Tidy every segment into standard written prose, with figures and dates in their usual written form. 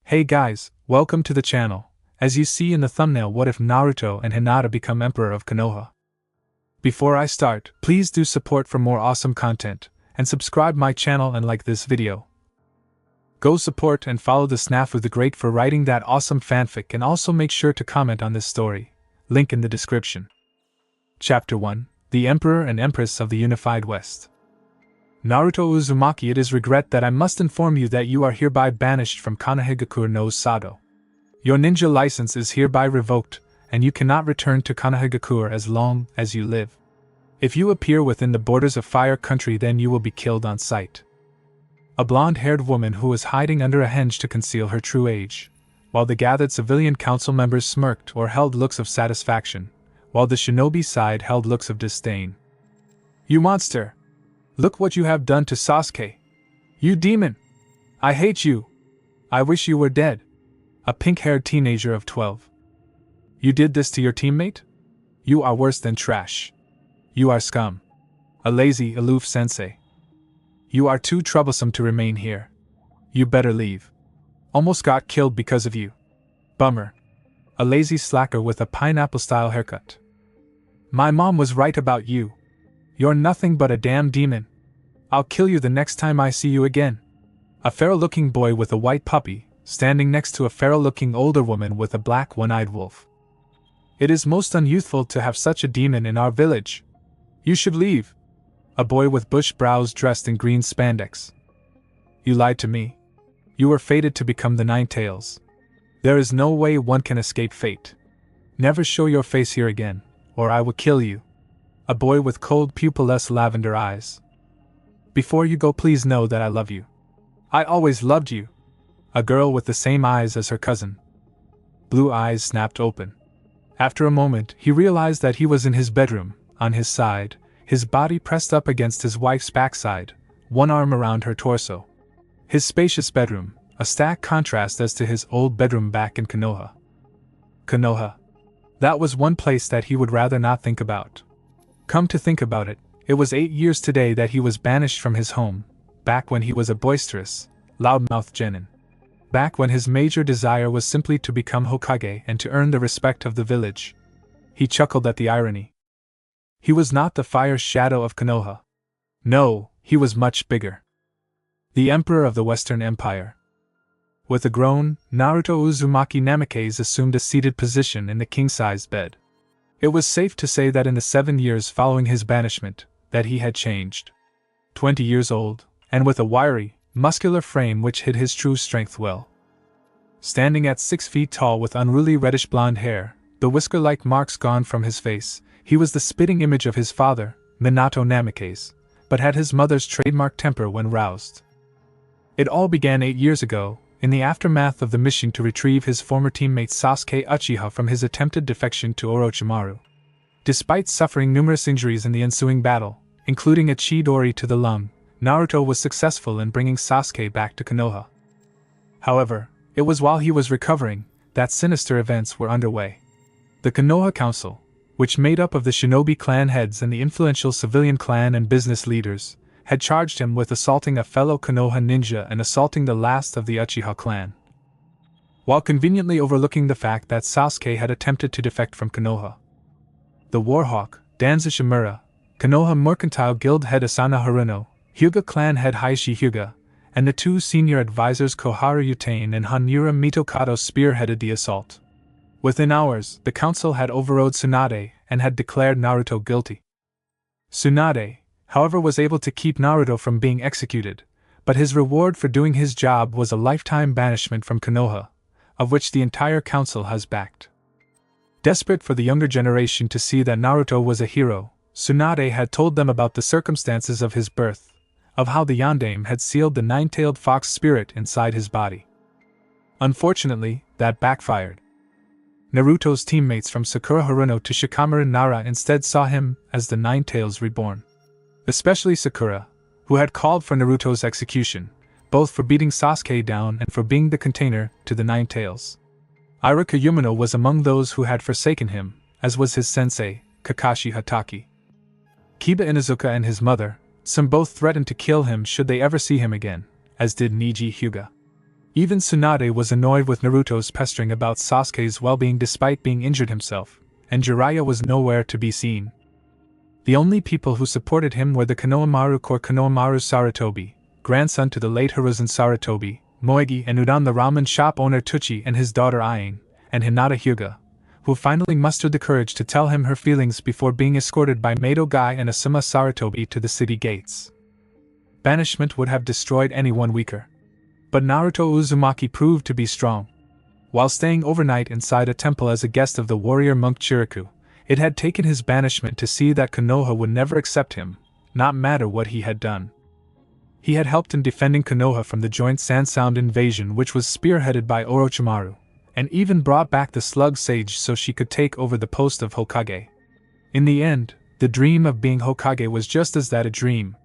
Hey guys, welcome to the channel. As you see in the thumbnail, what if Naruto and Hinata become Emperor of Konoha? Before I start, please do support for more awesome content, and subscribe my channel and like this video. Go support and follow the Snafu the Great for writing that awesome fanfic, and also make sure to comment on this story. Link in the description. Chapter 1: The Emperor and Empress of the Unified West. Naruto Uzumaki, it is regret that I must inform you that you are hereby banished from Konoha no Sado. Your ninja license is hereby revoked, and you cannot return to Konoha as long as you live. If you appear within the borders of Fire Country, then you will be killed on sight. A blonde-haired woman who was hiding under a henge to conceal her true age, while the gathered civilian council members smirked or held looks of satisfaction, while the shinobi side held looks of disdain. You monster! Look what you have done to Sasuke! You demon! I hate you! I wish you were dead! A pink-haired teenager of 12. You did this to your teammate? You are worse than trash. You are scum. A lazy, aloof sensei. You are too troublesome to remain here. You better leave. Almost got killed because of you. Bummer. A lazy slacker with a pineapple-style haircut. My mom was right about you. You're nothing but a damn demon. I'll kill you the next time I see you again. A feral-looking boy with a white puppy, standing next to a feral-looking older woman with a black one-eyed wolf. It is most unyouthful to have such a demon in our village. You should leave. A boy with bush brows dressed in green spandex. You lied to me. You were fated to become the Nine Tails. There is no way one can escape fate. Never show your face here again, or I will kill you. A boy with cold pupilless lavender eyes. Before you go, please know that I love you. I always loved you. A girl with the same eyes as her cousin. Blue eyes snapped open. After a moment, he realized that he was in his bedroom, on his side, his body pressed up against his wife's backside, one arm around her torso. His spacious bedroom, a stark contrast as to his old bedroom back in Konoha. Konoha. That was one place that he would rather not think about. Come to think about it, it was 8 years today that he was banished from his home, back when he was a boisterous, loudmouth genin. Back when his major desire was simply to become Hokage and to earn the respect of the village. He chuckled at the irony. He was not the fire shadow of Konoha. No, he was much bigger. The Emperor of the Western Empire. With a groan, Naruto Uzumaki Namikaze assumed a seated position in the king-sized bed. It was safe to say that in the 7 years following his banishment, that he had changed. 20 years old, and with a wiry, muscular frame which hid his true strength well. Standing at 6 feet tall with unruly reddish-blonde hair, the whisker-like marks gone from his face, he was the spitting image of his father, Minato Namikaze, but had his mother's trademark temper when roused. It all began 8 years ago, in the aftermath of the mission to retrieve his former teammate Sasuke Uchiha from his attempted defection to Orochimaru. Despite suffering numerous injuries in the ensuing battle, including a Chidori to the lung, Naruto was successful in bringing Sasuke back to Konoha. However, it was while he was recovering that sinister events were underway. The Konoha Council, which made up of the shinobi clan heads and the influential civilian clan and business leaders, had charged him with assaulting a fellow Konoha ninja and assaulting the last of the Uchiha clan. While conveniently overlooking the fact that Sasuke had attempted to defect from Konoha. The Warhawk, Danza Shimura, Konoha Mercantile Guild head Asano Haruno, Hyuga clan head Heishi Hyuga, and the 2 senior advisors Koharu Yutain and Hanura Mitokado spearheaded the assault. Within hours, the council had overrode Tsunade and had declared Naruto guilty. Tsunade, however, was able to keep Naruto from being executed, but his reward for doing his job was a lifetime banishment from Konoha, of which the entire council has backed. Desperate for the younger generation to see that Naruto was a hero, Tsunade had told them about the circumstances of his birth, of how the Yondaime had sealed the nine-tailed fox spirit inside his body. Unfortunately, that backfired. Naruto's teammates from Sakura Haruno to Shikamaru Nara instead saw him as the Nine Tails reborn. Especially Sakura, who had called for Naruto's execution, both for beating Sasuke down and for being the container to the Nine Tails. Iruka Yumino was among those who had forsaken him, as was his sensei, Kakashi Hatake. Kiba Inuzuka and his mother, some both threatened to kill him should they ever see him again, as did Niji Hyuga. Even Tsunade was annoyed with Naruto's pestering about Sasuke's well-being despite being injured himself, and Jiraiya was nowhere to be seen. The only people who supported him were the Konohamaru Core Konohamaru Sarutobi, grandson to the late Hiruzen Sarutobi, Moegi, and Udon the ramen shop owner Tuchi and his daughter Aang, and Hinata Hyuga, who finally mustered the courage to tell him her feelings before being escorted by Mato Guy and Asuma Sarutobi to the city gates. Banishment would have destroyed anyone weaker. But Naruto Uzumaki proved to be strong. While staying overnight inside a temple as a guest of the warrior monk Chiriku, it had taken his banishment to see that Konoha would never accept him, not matter what he had done. He had helped in defending Konoha from the joint Sand Sound invasion, which was spearheaded by Orochimaru, and even brought back the Slug Sage so she could take over the post of Hokage. In the end, the dream of being Hokage was just as that, a dream.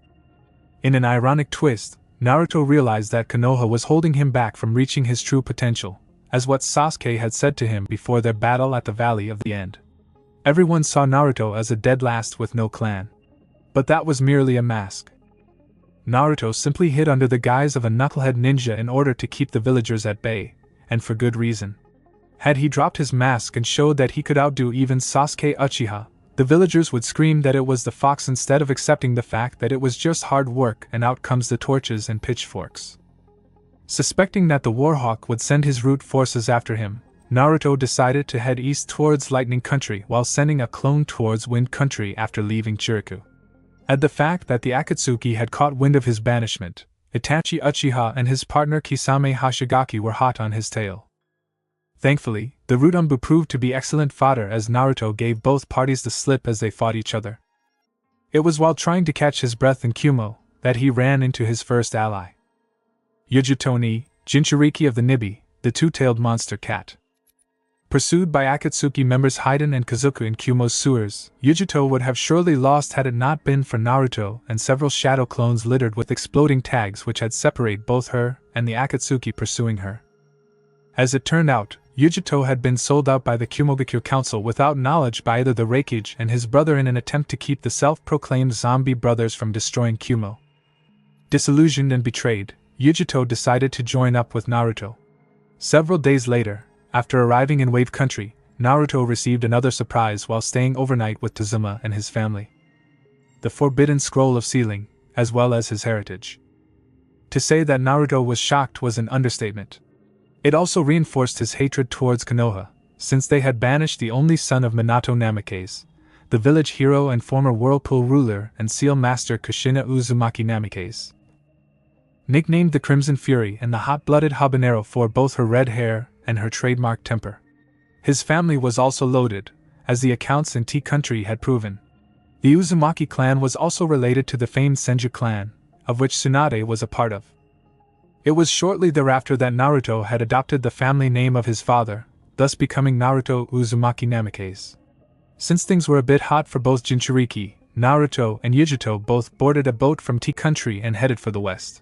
In an ironic twist, Naruto realized that Konoha was holding him back from reaching his true potential, as what Sasuke had said to him before their battle at the Valley of the End. Everyone saw Naruto as a dead last with no clan. But that was merely a mask. Naruto simply hid under the guise of a knucklehead ninja in order to keep the villagers at bay, and for good reason. Had he dropped his mask and showed that he could outdo even Sasuke Uchiha, the villagers would scream that it was the fox instead of accepting the fact that it was just hard work, and out comes the torches and pitchforks. Suspecting that the Warhawk would send his root forces after him, Naruto decided to head east towards Lightning Country while sending a clone towards Wind Country after leaving Chiriku. At the fact that the Akatsuki had caught wind of his banishment, Itachi Uchiha and his partner Kisame Hashigaki were hot on his tail. Thankfully, the Rudambu proved to be excellent fodder as Naruto gave both parties the slip as they fought each other. It was while trying to catch his breath in Kumo that he ran into his first ally. Yujuto ni Jinchuriki of the Nibi, the two-tailed monster cat. Pursued by Akatsuki members Haiden and Kazuku in Kumo's sewers, Yujuto would have surely lost had it not been for Naruto and several shadow clones littered with exploding tags which had separated both her and the Akatsuki pursuing her. As it turned out, Yujuto had been sold out by the Kumogakure Council without knowledge by either the Reikage and his brother in an attempt to keep the self-proclaimed zombie brothers from destroying Kumo. Disillusioned and betrayed, Yujuto decided to join up with Naruto. Several days later, after arriving in Wave Country, Naruto received another surprise while staying overnight with Tazuma and his family. The Forbidden Scroll of Sealing, as well as his heritage. To say that Naruto was shocked was an understatement. It also reinforced his hatred towards Konoha, since they had banished the only son of Minato Namikaze, the village hero and former Whirlpool ruler and seal master Kushina Uzumaki Namikaze. Nicknamed the Crimson Fury and the hot-blooded habanero for both her red hair and her trademark temper. His family was also loaded, as the accounts in Tea Country had proven. The Uzumaki clan was also related to the famed Senju clan, of which Tsunade was a part of. It was shortly thereafter that Naruto had adopted the family name of his father, thus becoming Naruto Uzumaki Namikaze. Since things were a bit hot for both Jinchuriki, Naruto and Yujuto both boarded a boat from Tea Country and headed for the west.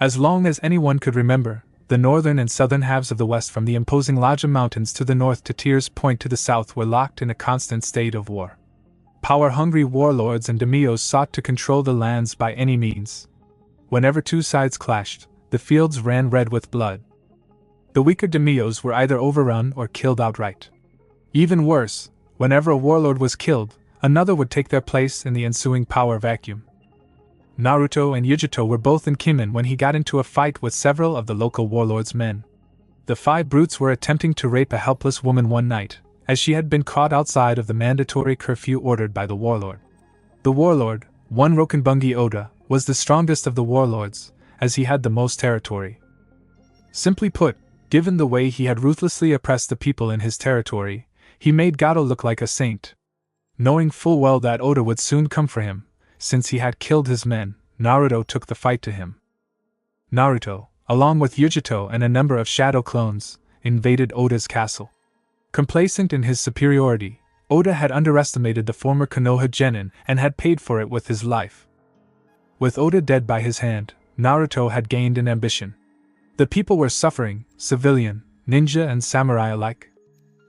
As long as anyone could remember, the northern and southern halves of the west from the imposing Laja Mountains to the north to Tears Point to the south were locked in a constant state of war. Power-hungry warlords and daimyos sought to control the lands by any means. Whenever two sides clashed, the fields ran red with blood. The weaker daimyos were either overrun or killed outright. Even worse, whenever a warlord was killed, another would take their place in the ensuing power vacuum. Naruto and Yujuto were both in Kimen when he got into a fight with several of the local warlord's men. The five brutes were attempting to rape a helpless woman one night, as she had been caught outside of the mandatory curfew ordered by the warlord. The warlord, one Rokenbungi Oda, was the strongest of the warlords, as he had the most territory. Simply put, given the way he had ruthlessly oppressed the people in his territory, he made Gato look like a saint. Knowing full well that Oda would soon come for him, since he had killed his men, Naruto took the fight to him. Naruto, along with Yujuto and a number of shadow clones, invaded Oda's castle. Complacent in his superiority, Oda had underestimated the former Konoha genin and had paid for it with his life. With Oda dead by his hand, Naruto had gained in ambition. The people were suffering, civilian, ninja and samurai alike.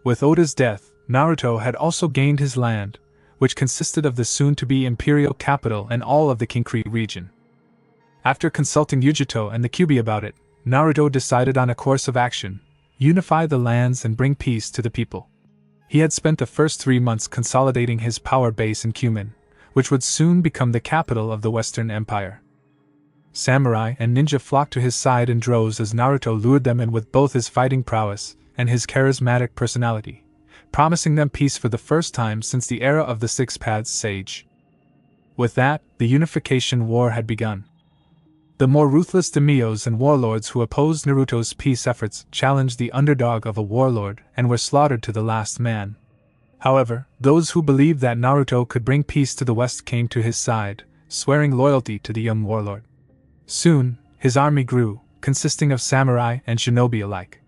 With Oda's death, Naruto had also gained his land, which consisted of the soon-to-be imperial capital and all of the Kinkri region. After consulting Yujuto and the Kyuubi about it, Naruto decided on a course of action: unify the lands and bring peace to the people. He had spent the first 3 months consolidating his power base in Cumin, which would soon become the capital of the Western Empire. Samurai and ninja flocked to his side in droves as Naruto lured them in with both his fighting prowess and his charismatic personality, promising them peace for the first time since the era of the Six Paths Sage. With that, the unification war had begun. The more ruthless daimyos and warlords who opposed Naruto's peace efforts challenged the underdog of a warlord and were slaughtered to the last man. However, those who believed that Naruto could bring peace to the West came to his side, swearing loyalty to the young warlord. Soon, his army grew, consisting of samurai and shinobi alike.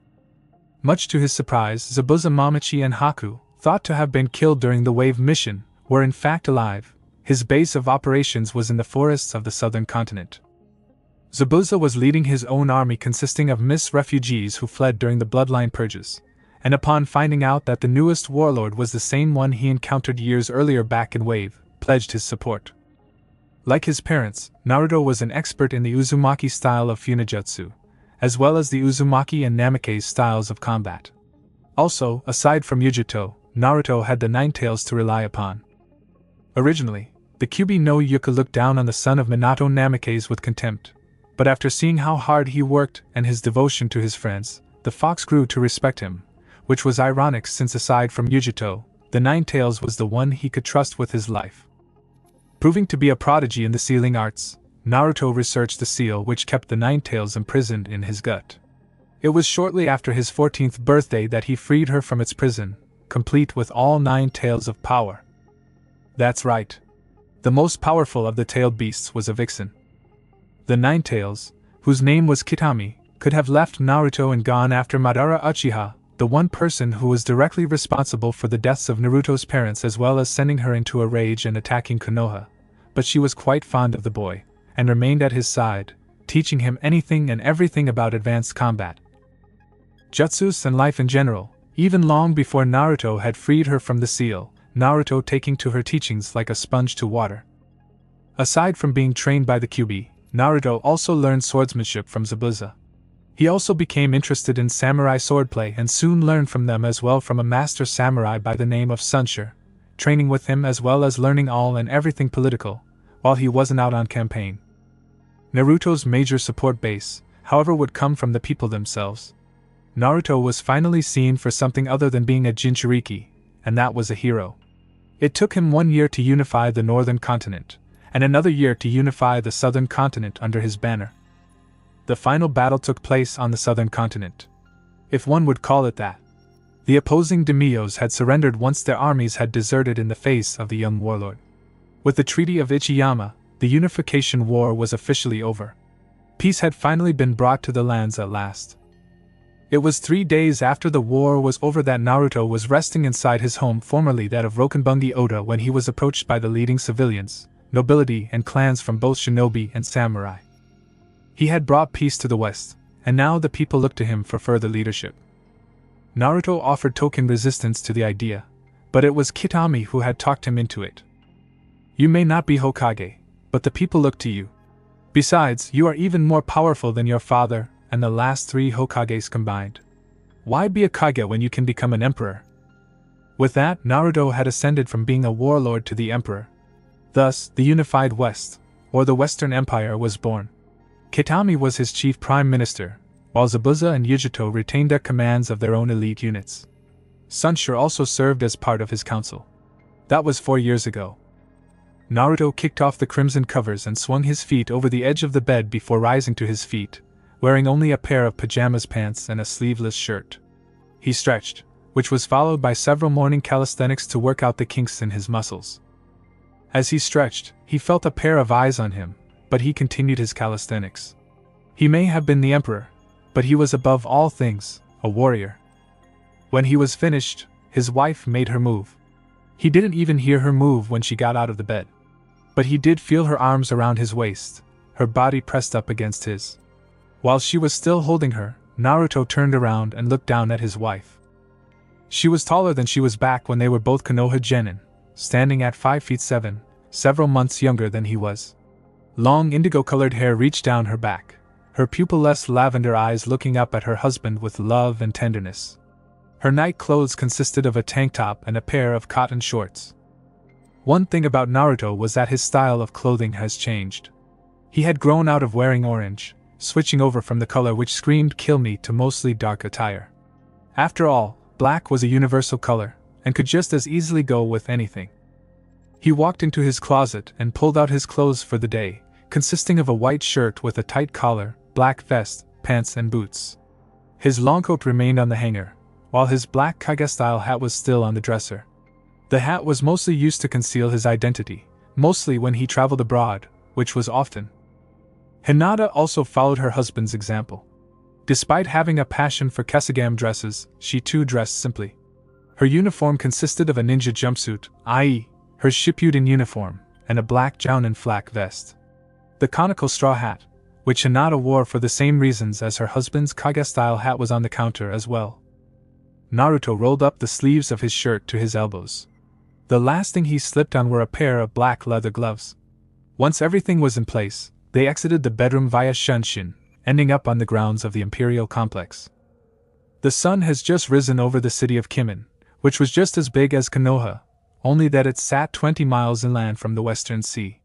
Much to his surprise, Zabuza, Momochi, and Haku, thought to have been killed during the Wave mission, were in fact alive. His base of operations was in the forests of the southern continent. Zabuza was leading his own army consisting of refugees who fled during the bloodline purges, and upon finding out that the newest warlord was the same one he encountered years earlier back in Wave, pledged his support. Like his parents, Naruto was an expert in the Uzumaki style of Funijutsu, as well as the Uzumaki and Namikaze styles of combat. Also, aside from Yujito, Naruto had the Nine Tails to rely upon. Originally, the Kyuubi no Yuka looked down on the son of Minato Namikaze with contempt, but after seeing how hard he worked and his devotion to his friends, the fox grew to respect him, which was ironic since aside from Yujito, the Nine Tails was the one he could trust with his life. Proving to be a prodigy in the sealing arts, Naruto researched the seal which kept the Nine Tails imprisoned in his gut. It was shortly after his 14th birthday that he freed her from its prison, complete with all 9 tails of power. That's right. The most powerful of the tailed beasts was a vixen. The Nine Tails, whose name was Kitami, could have left Naruto and gone after Madara Uchiha, the one person who was directly responsible for the deaths of Naruto's parents, as well as sending her into a rage and attacking Konoha, but she was quite fond of the boy, and remained at his side, teaching him anything and everything about advanced combat, jutsus and life in general, even long before Naruto had freed her from the seal, Naruto taking to her teachings like a sponge to water. Aside from being trained by the Kyuubi, Naruto also learned swordsmanship from Zabuza. He also became interested in samurai swordplay and soon learned from them as well from a master samurai by the name of Sunshire, training with him as well as learning all and everything political, while he wasn't out on campaign. Naruto's major support base, however, would come from the people themselves. Naruto was finally seen for something other than being a Jinchuriki, and that was a hero. It took him 1 year to unify the northern continent, and another year to unify the southern continent under his banner. The final battle took place on the southern continent, if one would call it that. The opposing daimyos had surrendered once their armies had deserted in the face of the young warlord. With the Treaty of Ichiyama, the unification war was officially over. Peace had finally been brought to the lands at last. It was 3 days after the war was over that Naruto was resting inside his home, formerly that of Rokenbungi Oda, when he was approached by the leading civilians, nobility and clans from both shinobi and samurai. He had brought peace to the West, and now the people looked to him for further leadership. Naruto offered token resistance to the idea, but it was Kitami who had talked him into it. You may not be Hokage, but the people look to you. Besides, you are even more powerful than your father and the last 3 Hokages combined. Why be a Kage when you can become an emperor? With that, Naruto had ascended from being a warlord to the emperor. Thus, the unified West, or the Western Empire, was born. Kitami was his chief prime minister, while Zabuza and Yujito retained their commands of their own elite units. Sunshire also served as part of his council. That was 4 years ago. Naruto kicked off the crimson covers and swung his feet over the edge of the bed before rising to his feet, wearing only a pair of pajamas, pants, and a sleeveless shirt. He stretched, which was followed by several morning calisthenics to work out the kinks in his muscles. As he stretched, he felt a pair of eyes on him, but he continued his calisthenics. He may have been the emperor, but he was above all things a warrior. When he was finished, his wife made her move. He didn't even hear her move when she got out of the bed. But he did feel her arms around his waist, her body pressed up against his. While she was still holding her, Naruto turned around and looked down at his wife. She was taller than she was back when they were both Konoha genin, standing at 5 feet 7, several months younger than he was. Long indigo-colored hair reached down her back, her pupilless lavender eyes looking up at her husband with love and tenderness. Her night clothes consisted of a tank top and a pair of cotton shorts. One thing about Naruto was that his style of clothing has changed. He had grown out of wearing orange, switching over from the color which screamed "kill me" to mostly dark attire. After all, black was a universal color, and could just as easily go with anything. He walked into his closet and pulled out his clothes for the day, consisting of a white shirt with a tight collar, black vest, pants and boots. His long coat remained on the hanger, while his black Kage-style hat was still on the dresser. The hat was mostly used to conceal his identity, mostly when he traveled abroad, which was often. Hinata also followed her husband's example. Despite having a passion for kesagame dresses, she too dressed simply. Her uniform consisted of a ninja jumpsuit, i.e., her Shippuden uniform, and a black jounin flak vest. The conical straw hat, which Hinata wore for the same reasons as her husband's Kage-style hat, was on the counter as well. Naruto rolled up the sleeves of his shirt to his elbows. The last thing he slipped on were a pair of black leather gloves. Once everything was in place, they exited the bedroom via Shunshin, ending up on the grounds of the Imperial Complex. The sun has just risen over the city of Kimen, which was just as big as Konoha, only that it sat 20 miles inland from the Western Sea.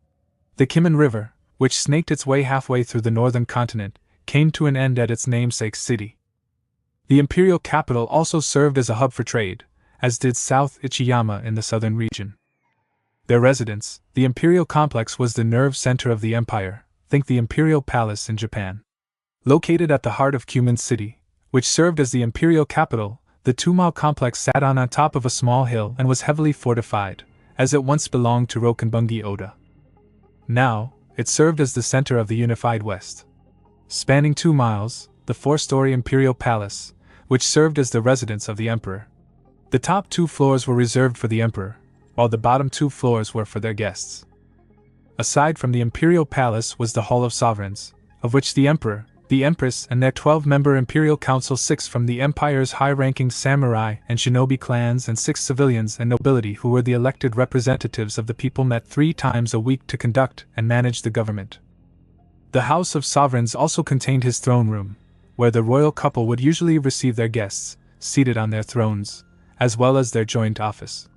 The Kimen River, which snaked its way halfway through the northern continent, came to an end at its namesake city. The imperial capital also served as a hub for trade, as did South Ichiyama in the southern region. Their residence, the imperial complex, was the nerve center of the empire, think the Imperial Palace in Japan. Located at the heart of Kimen City, which served as the imperial capital, the 2-mile complex sat on top of a small hill and was heavily fortified, as it once belonged to Rokenbungi Oda. Now, it served as the center of the unified West. Spanning 2 miles, the 4-story Imperial Palace, which served as the residence of the Emperor. The top 2 floors were reserved for the Emperor, while the bottom 2 floors were for their guests. Aside from the Imperial Palace was the Hall of Sovereigns, of which the Emperor, the Empress and their 12-member Imperial Council, 6 from the Empire's high-ranking samurai and shinobi clans and 6 civilians and nobility who were the elected representatives of the people, met 3 times a week to conduct and manage the government. The House of Sovereigns also contained his throne room, where the royal couple would usually receive their guests, seated on their thrones, as well as their joint office.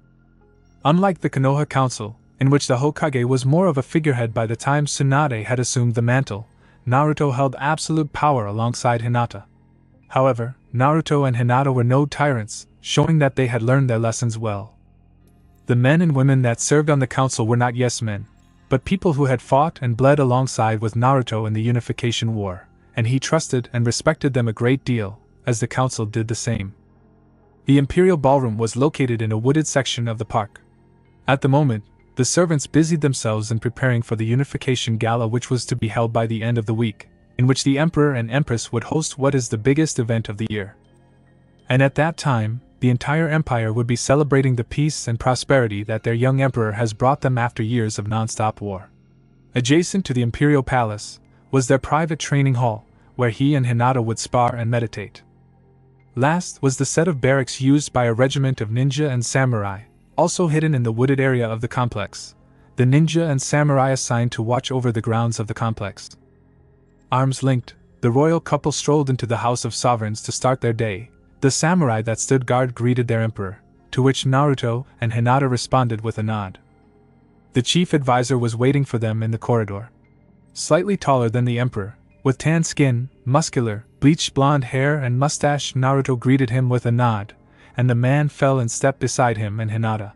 Unlike the Konoha Council, in which the Hokage was more of a figurehead by the time Tsunade had assumed the mantle, Naruto held absolute power alongside Hinata. However, Naruto and Hinata were no tyrants, showing that they had learned their lessons well. The men and women that served on the council were not yes-men, but people who had fought and bled alongside with Naruto in the Unification War, and he trusted and respected them a great deal, as the council did the same. The Imperial Ballroom was located in a wooded section of the park. At the moment, the servants busied themselves in preparing for the Unification Gala, which was to be held by the end of the week, in which the Emperor and Empress would host what is the biggest event of the year. And at that time, the entire empire would be celebrating the peace and prosperity that their young emperor has brought them after years of non-stop war. Adjacent to the Imperial Palace was their private training hall, where he and Hinata would spar and meditate. Last was the set of barracks used by a regiment of ninja and samurai, also hidden in the wooded area of the complex, the ninja and samurai assigned to watch over the grounds of the complex. Arms linked, the royal couple strolled into the House of Sovereigns to start their day. The samurai that stood guard greeted their emperor, to which Naruto and Hinata responded with a nod. The chief advisor was waiting for them in the corridor. Slightly taller than the emperor, with tan skin, muscular, bleached blonde hair and mustache, Naruto greeted him with a nod, and the man fell in step beside him and Hinata.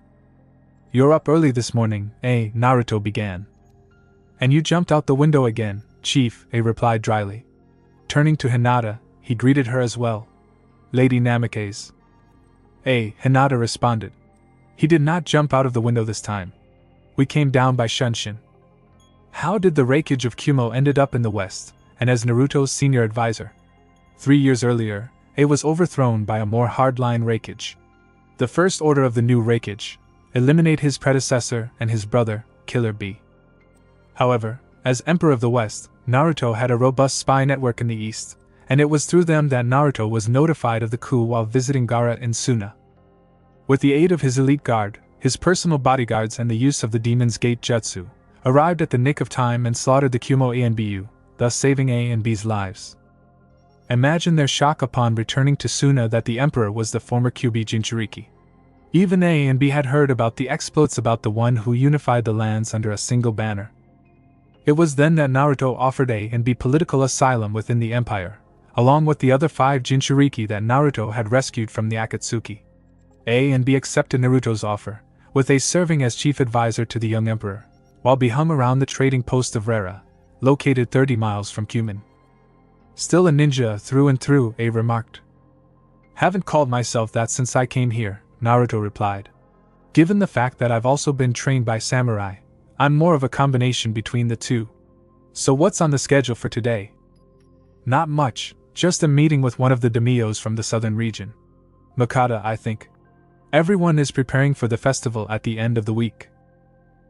"You're up early this morning, eh?" Naruto began. "And you jumped out the window again, Chief," A replied dryly. Turning to Hinata, he greeted her as well. "Lady Namikaze." Hinata responded. "He did not jump out of the window this time. We came down by Shunshin." How did the Reikage of Kumo ended up in the West, and as Naruto's senior advisor? 3 years earlier, A was overthrown by a more hardline Reikage. The first order of the new Reikage: eliminate his predecessor and his brother, Killer Bee. However, as Emperor of the West, Naruto had a robust spy network in the East, and it was through them that Naruto was notified of the coup while visiting Gaara in Suna. With the aid of his elite guard, his personal bodyguards and the use of the Demon's Gate Jutsu, arrived at the nick of time and slaughtered the Kumo Anbu, thus saving A and B's lives. Imagine their shock upon returning to Suna that the Emperor was the former Kyuubi Jinchuriki. Even A and B had heard about the exploits about the one who unified the lands under a single banner. It was then that Naruto offered A and B political asylum within the empire, along with the other 5 Jinchuriki that Naruto had rescued from the Akatsuki. A and B accepted Naruto's offer, with A serving as chief advisor to the young emperor, while B hung around the trading post of Rera, located 30 miles from Cumin. Still a ninja through and through, A remarked. Haven't called myself that since I came here, Naruto replied. Given the fact that I've also been trained by samurai, I'm more of a combination between the two. So what's on the schedule for today? Not much, just a meeting with one of the daimyos from the southern region. Makata, I think. Everyone is preparing for the festival at the end of the week.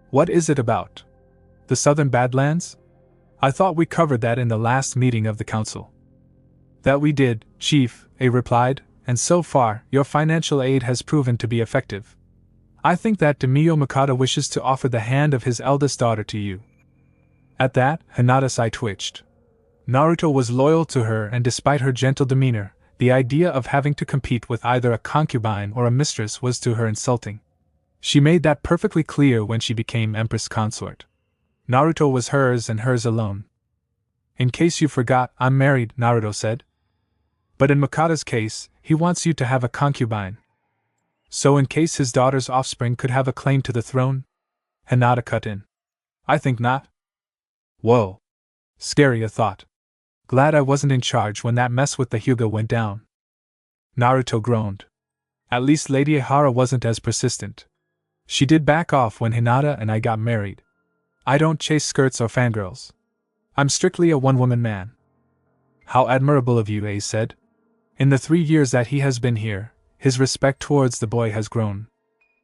What is it about? The southern Badlands? I thought we covered that in the last meeting of the council. That we did, Chief, A replied, and so far, your financial aid has proven to be effective. I think that Daimyo Makata wishes to offer the hand of his eldest daughter to you. At that, Hinata's eye twitched. Naruto was loyal to her, and despite her gentle demeanor, the idea of having to compete with either a concubine or a mistress was to her insulting. She made that perfectly clear when she became Empress Consort. Naruto was hers and hers alone. In case you forgot, I'm married, Naruto said. But in Makata's case, he wants you to have a concubine. So in case his daughter's offspring could have a claim to the throne? Hinata cut in. I think not. Whoa. Scary a thought. Glad I wasn't in charge when that mess with the Hyuga went down. Naruto groaned. At least Lady Ihara wasn't as persistent. She did back off when Hinata and I got married. I don't chase skirts or fangirls. I'm strictly a one-woman man. How admirable of you, A said. In the 3 years that he has been here, his respect towards the boy has grown.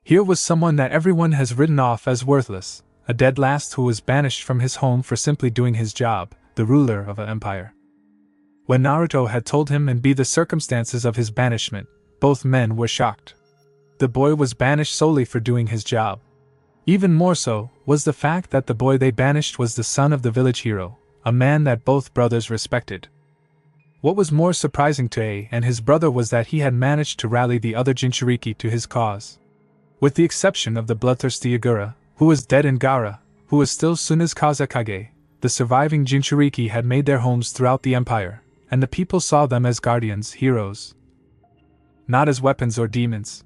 Here was someone that everyone has written off as worthless, a dead last who was banished from his home for simply doing his job, the ruler of an empire. When Naruto had told him and B the circumstances of his banishment, both men were shocked. The boy was banished solely for doing his job. Even more so was the fact that the boy they banished was the son of the village hero, a man that both brothers respected. What was more surprising to A and his brother was that he had managed to rally the other Jinchuriki to his cause. With the exception of the bloodthirsty Agura, who was dead, and Gaara, who was still Suna's Kazekage, the surviving Jinchuriki had made their homes throughout the empire, and the people saw them as guardians, heroes, not as weapons or demons.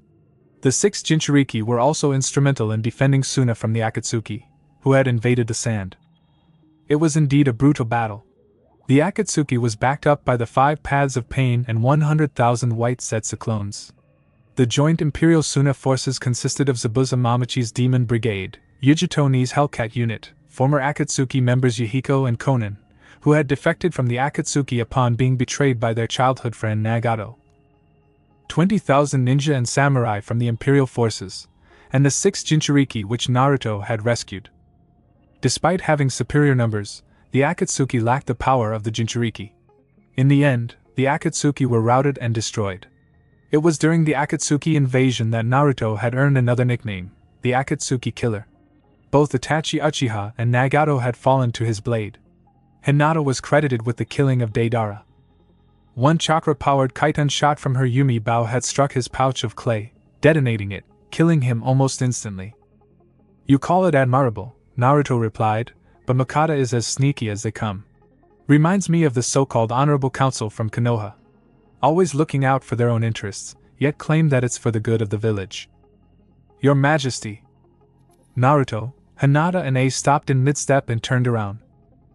The 6 Jinchuriki were also instrumental in defending Suna from the Akatsuki, who had invaded the sand. It was indeed a brutal battle. The Akatsuki was backed up by the 5 Paths of Pain and 100,000 white Setsu clones. The joint Imperial Suna forces consisted of Zabuza Mamachi's Demon Brigade, Yujitone's Hellcat Unit, former Akatsuki members Yahiko and Konan, who had defected from the Akatsuki upon being betrayed by their childhood friend Nagato. 20,000 ninja and samurai from the Imperial forces, and the 6 Jinchuriki which Naruto had rescued. Despite having superior numbers, the Akatsuki lacked the power of the Jinchuriki. In the end, the Akatsuki were routed and destroyed. It was during the Akatsuki invasion that Naruto had earned another nickname, the Akatsuki Killer. Both Itachi Uchiha and Nagato had fallen to his blade. Hinata was credited with the killing of Deidara. One chakra-powered chiton shot from her Yumi bow had struck his pouch of clay, detonating it, killing him almost instantly. You call it admirable, Naruto replied, but Makata is as sneaky as they come. Reminds me of the so-called Honorable Council from Konoha. Always looking out for their own interests, yet claim that it's for the good of the village. Your Majesty. Naruto, Hinata and A stopped in mid-step and turned around.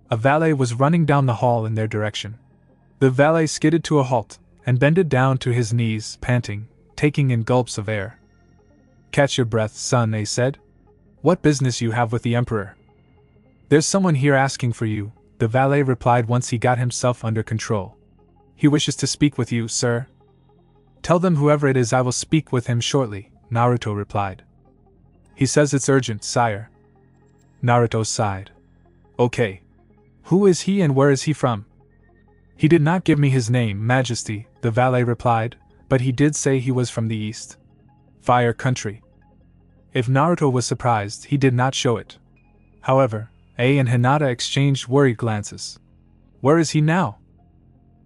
A valet was running down the hall in their direction. The valet skidded to a halt, and bended down to his knees, panting, taking in gulps of air. Catch your breath, son, A said. What business you have with the Emperor? There's someone here asking for you, the valet replied once he got himself under control. He wishes to speak with you, sir. Tell them whoever it is I will speak with him shortly, Naruto replied. He says it's urgent, sire. Naruto sighed. Okay. Who is he and where is he from? He did not give me his name, Majesty, the valet replied, but he did say he was from the east. Fire country. If Naruto was surprised, he did not show it. However, A and Hinata exchanged worried glances. Where is he now?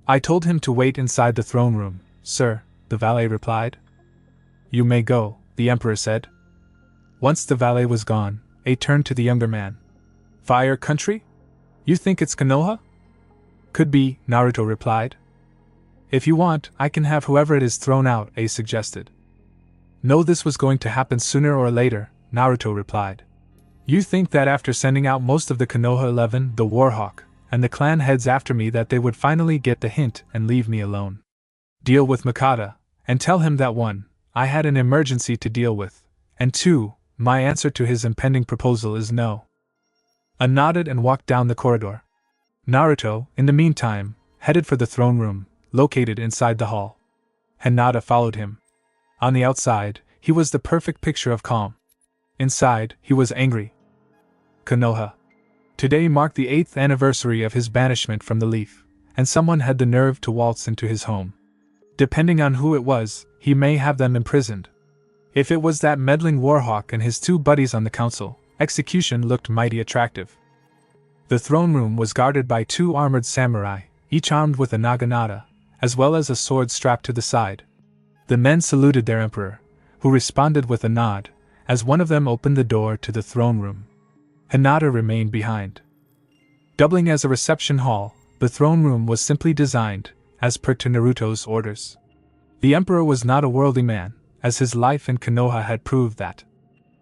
I told him to wait inside the throne room, sir, the valet replied. You may go, the emperor said. Once the valet was gone, A turned to the younger man. Fire country? You think it's Konoha? Could be, Naruto replied. If you want, I can have whoever it is thrown out, A suggested. No, this was going to happen sooner or later, Naruto replied. You think that after sending out most of the Konoha 11, the Warhawk, and the clan heads after me that they would finally get the hint and leave me alone. Deal with Makata, and tell him that 1. I had an emergency to deal with, and 2. My answer to his impending proposal is no. A nodded and walked down the corridor. Naruto, in the meantime, headed for the throne room, located inside the hall. Hinata followed him. On the outside, he was the perfect picture of calm. Inside, he was angry. Konoha. Today marked the 8th anniversary of his banishment from the Leaf, and someone had the nerve to waltz into his home. Depending on who it was, he may have them imprisoned. If it was that meddling Warhawk and his 2 buddies on the council, execution looked mighty attractive. The throne room was guarded by 2 armored samurai, each armed with a naginata, as well as a sword strapped to the side. The men saluted their emperor, who responded with a nod, as one of them opened the door to the throne room. Hinata remained behind. Doubling as a reception hall, the throne room was simply designed, as per to Naruto's orders. The emperor was not a worldly man, as his life in Konoha had proved that.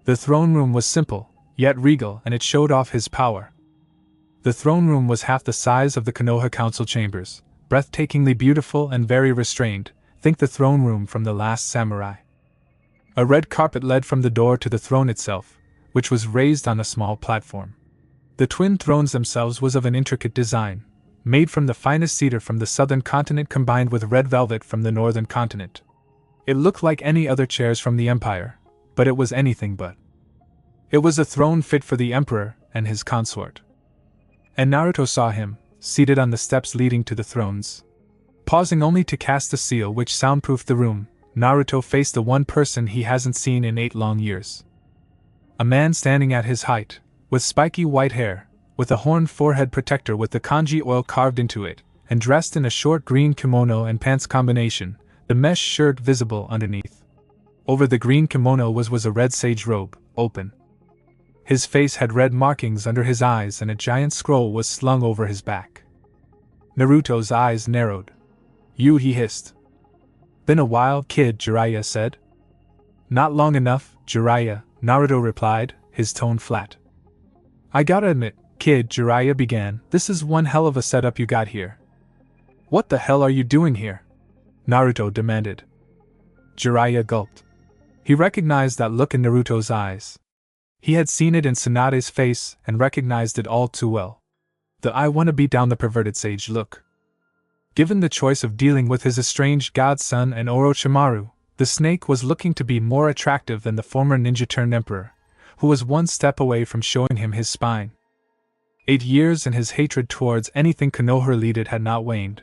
The throne room was simple, yet regal, and it showed off his power. The throne room was half the size of the Konoha council chambers, breathtakingly beautiful and very restrained. Think the throne room from The Last Samurai. A red carpet led from the door to the throne itself, which was raised on a small platform. The twin thrones themselves was of an intricate design, made from the finest cedar from the southern continent combined with red velvet from the northern continent. It looked like any other chairs from the empire, but it was anything but. It was a throne fit for the emperor and his consort. And Naruto saw him, seated on the steps leading to the thrones. Pausing only to cast a seal which soundproofed the room, Naruto faced the one person he hasn't seen in 8 long years. A man standing at his height, with spiky white hair, with a horned forehead protector with the kanji oil carved into it, and dressed in a short green kimono and pants combination, the mesh shirt visible underneath. Over the green kimono was a red sage robe, open. His face had red markings under his eyes and a giant scroll was slung over his back. Naruto's eyes narrowed. You, he hissed. Been a while, kid, Jiraiya said. Not long enough, Jiraiya, Naruto replied, his tone flat. I gotta admit, kid, Jiraiya began, this is one hell of a setup you got here. What the hell are you doing here? Naruto demanded. Jiraiya gulped. He recognized that look in Naruto's eyes. He had seen it in Tsunade's face and recognized it all too well. The I wanna beat down the perverted sage look. Given the choice of dealing with his estranged godson and Orochimaru, the snake was looking to be more attractive than the former ninja-turned-emperor, who was one step away from showing him his spine. 8 years and his hatred towards anything Konoha-related had not waned.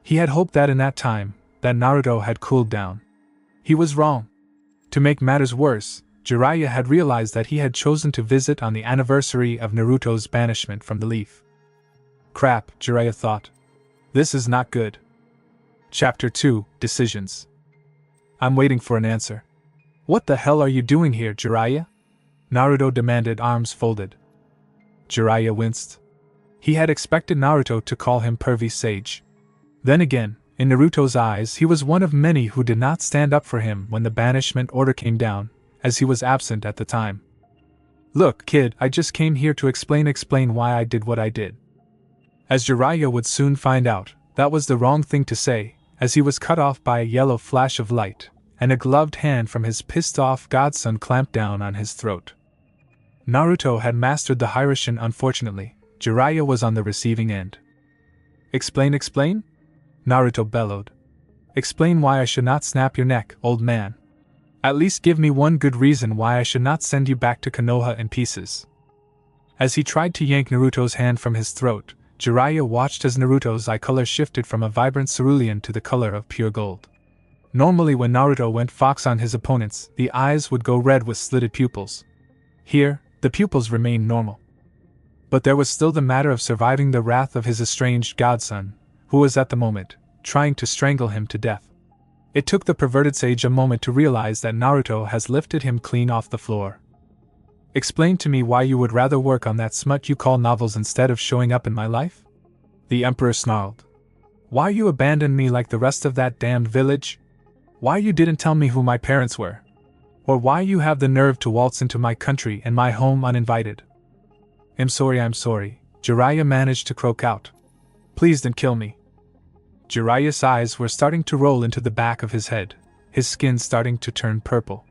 He had hoped that in that time, that Naruto had cooled down. He was wrong. To make matters worse, Jiraiya had realized that he had chosen to visit on the anniversary of Naruto's banishment from the Leaf. Crap, Jiraiya thought. This is not good. Chapter 2, Decisions. I'm waiting for an answer. What the hell are you doing here, Jiraiya? Naruto demanded, arms folded. Jiraiya winced. He had expected Naruto to call him pervy sage. Then again, in Naruto's eyes he was one of many who did not stand up for him when the banishment order came down, as he was absent at the time. Look, kid, I just came here to explain why I did what I did. As Jiraiya would soon find out, that was the wrong thing to say, as he was cut off by a yellow flash of light, and a gloved hand from his pissed-off godson clamped down on his throat. Naruto had mastered the Hiraishin. Unfortunately, Jiraiya was on the receiving end. Explain? Naruto bellowed. Explain why I should not snap your neck, old man. At least give me one good reason why I should not send you back to Konoha in pieces. As he tried to yank Naruto's hand from his throat, Jiraiya watched as Naruto's eye color shifted from a vibrant cerulean to the color of pure gold. Normally when Naruto went fox on his opponents, the eyes would go red with slitted pupils. Here, the pupils remained normal. But there was still the matter of surviving the wrath of his estranged godson, who was at the moment trying to strangle him to death. It took the perverted sage a moment to realize that Naruto has lifted him clean off the floor. Explain to me why you would rather work on that smut you call novels instead of showing up in my life? The Emperor snarled. Why you abandoned me like the rest of that damned village? Why you didn't tell me who my parents were? Or why you have the nerve to waltz into my country and my home uninvited? I'm sorry, Jiraiya managed to croak out. Please don't kill me. Jiraiya's eyes were starting to roll into the back of his head, his skin starting to turn purple.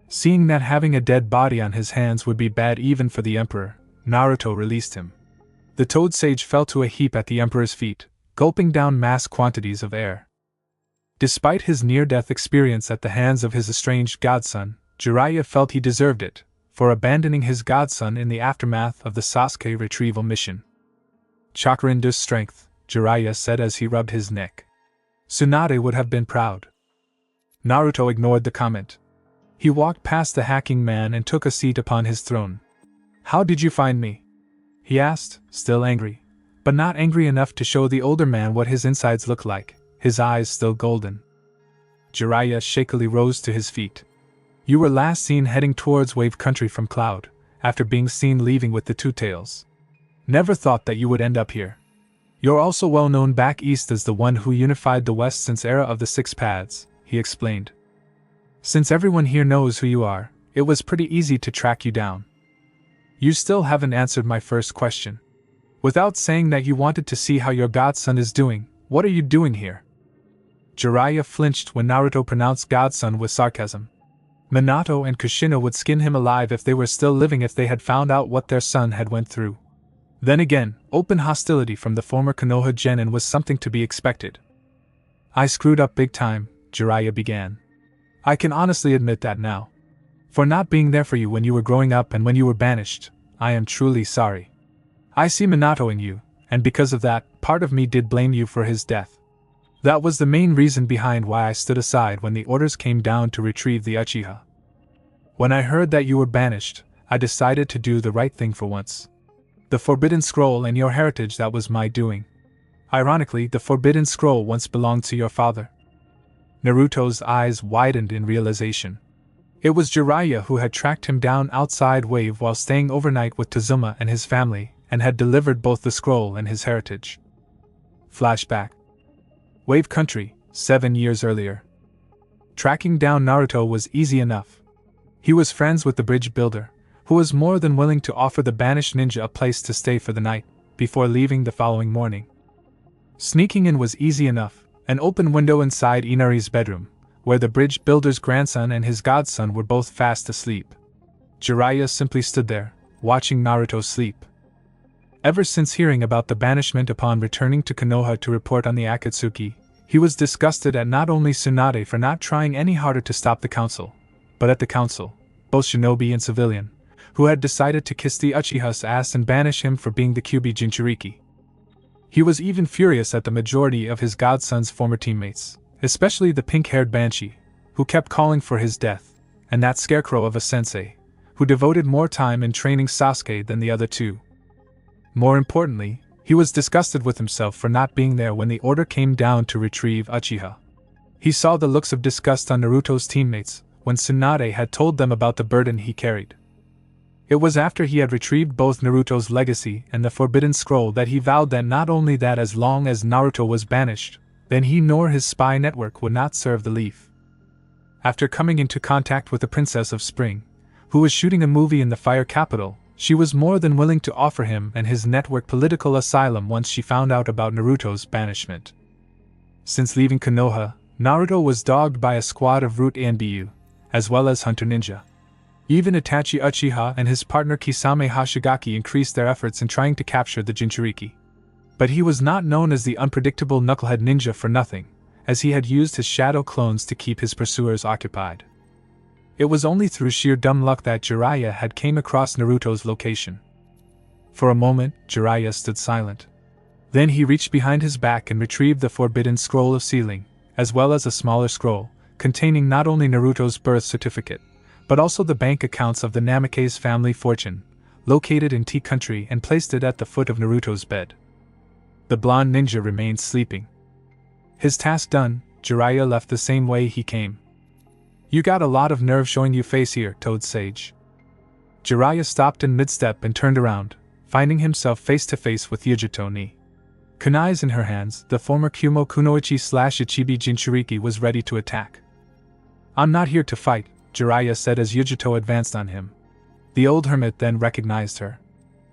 Seeing that having a dead body on his hands would be bad even for the Emperor, Naruto released him. The Toad Sage fell to a heap at the Emperor's feet, gulping down mass quantities of air. Despite his near-death experience at the hands of his estranged godson, Jiraiya felt he deserved it, for abandoning his godson in the aftermath of the Sasuke retrieval mission. Chakra-induced strength, Jiraiya said as he rubbed his neck. Tsunade would have been proud. Naruto ignored the comment. He walked past the hacking man and took a seat upon his throne. How did you find me? He asked, still angry, but not angry enough to show the older man what his insides looked like, his eyes still golden. Jiraiya shakily rose to his feet. You were last seen heading towards Wave Country from Cloud, after being seen leaving with the Two Tails. Never thought that you would end up here. You're also well known back east as the one who unified the West since era of the Six Paths, he explained. Since everyone here knows who you are, it was pretty easy to track you down. You still haven't answered my first question. Without saying that you wanted to see how your godson is doing, what are you doing here? Jiraiya flinched when Naruto pronounced godson with sarcasm. Minato and Kushina would skin him alive if they were still living if they had found out what their son had went through. Then again, open hostility from the former Konoha genin was something to be expected. I screwed up big time, Jiraiya began. I can honestly admit that now. For not being there for you when you were growing up and when you were banished, I am truly sorry. I see Minato in you, and because of that, part of me did blame you for his death. That was the main reason behind why I stood aside when the orders came down to retrieve the Uchiha. When I heard that you were banished, I decided to do the right thing for once. The Forbidden Scroll and your heritage, that was my doing. Ironically, the Forbidden Scroll once belonged to your father. Naruto's eyes widened in realization. It was Jiraiya who had tracked him down outside Wave while staying overnight with Tazuma and his family, and had delivered both the scroll and his heritage. Flashback. Wave Country, 7 years earlier. Tracking down Naruto was easy enough. He was friends with the bridge builder, who was more than willing to offer the banished ninja a place to stay for the night, before leaving the following morning. Sneaking in was easy enough, an open window inside Inari's bedroom, where the bridge builder's grandson and his godson were both fast asleep. Jiraiya simply stood there, watching Naruto sleep. Ever since hearing about the banishment upon returning to Konoha to report on the Akatsuki, he was disgusted at not only Tsunade for not trying any harder to stop the council, but at the council, both shinobi and civilian, who had decided to kiss the Uchiha's ass and banish him for being the Kyuubi Jinchuriki. He was even furious at the majority of his godson's former teammates, especially the pink-haired Banshee, who kept calling for his death, and that scarecrow of a sensei, who devoted more time in training Sasuke than the other two. More importantly, he was disgusted with himself for not being there when the order came down to retrieve Uchiha. He saw the looks of disgust on Naruto's teammates when Tsunade had told them about the burden he carried. It was after he had retrieved both Naruto's legacy and the Forbidden Scroll that he vowed that not only that as long as Naruto was banished, then he nor his spy network would not serve the Leaf. After coming into contact with the Princess of Spring, who was shooting a movie in the Fire Capital, she was more than willing to offer him and his network political asylum once she found out about Naruto's banishment. Since leaving Konoha, Naruto was dogged by a squad of Root Anbu, as well as Hunter Ninja. Even Itachi Uchiha and his partner Kisame Hashigaki increased their efforts in trying to capture the Jinchuriki. But he was not known as the unpredictable knucklehead ninja for nothing, as he had used his shadow clones to keep his pursuers occupied. It was only through sheer dumb luck that Jiraiya had came across Naruto's location. For a moment, Jiraiya stood silent. Then he reached behind his back and retrieved the Forbidden Scroll of Sealing, as well as a smaller scroll, containing not only Naruto's birth certificate, but also the bank accounts of the Namake's family fortune, located in T Country, and placed it at the foot of Naruto's bed. The blonde ninja remained sleeping. His task done, Jiraiya left the same way he came. "You got a lot of nerve showing you face here, Toad Sage." Jiraiya stopped in mid-step and turned around, finding himself face to face with Yujito ni. Kunais in her hands, the former Kumo Kunoichi/Ichibi Jinchuriki was ready to attack. "I'm not here to fight," Jiraiya said as Yujito advanced on him. The old hermit then recognized her.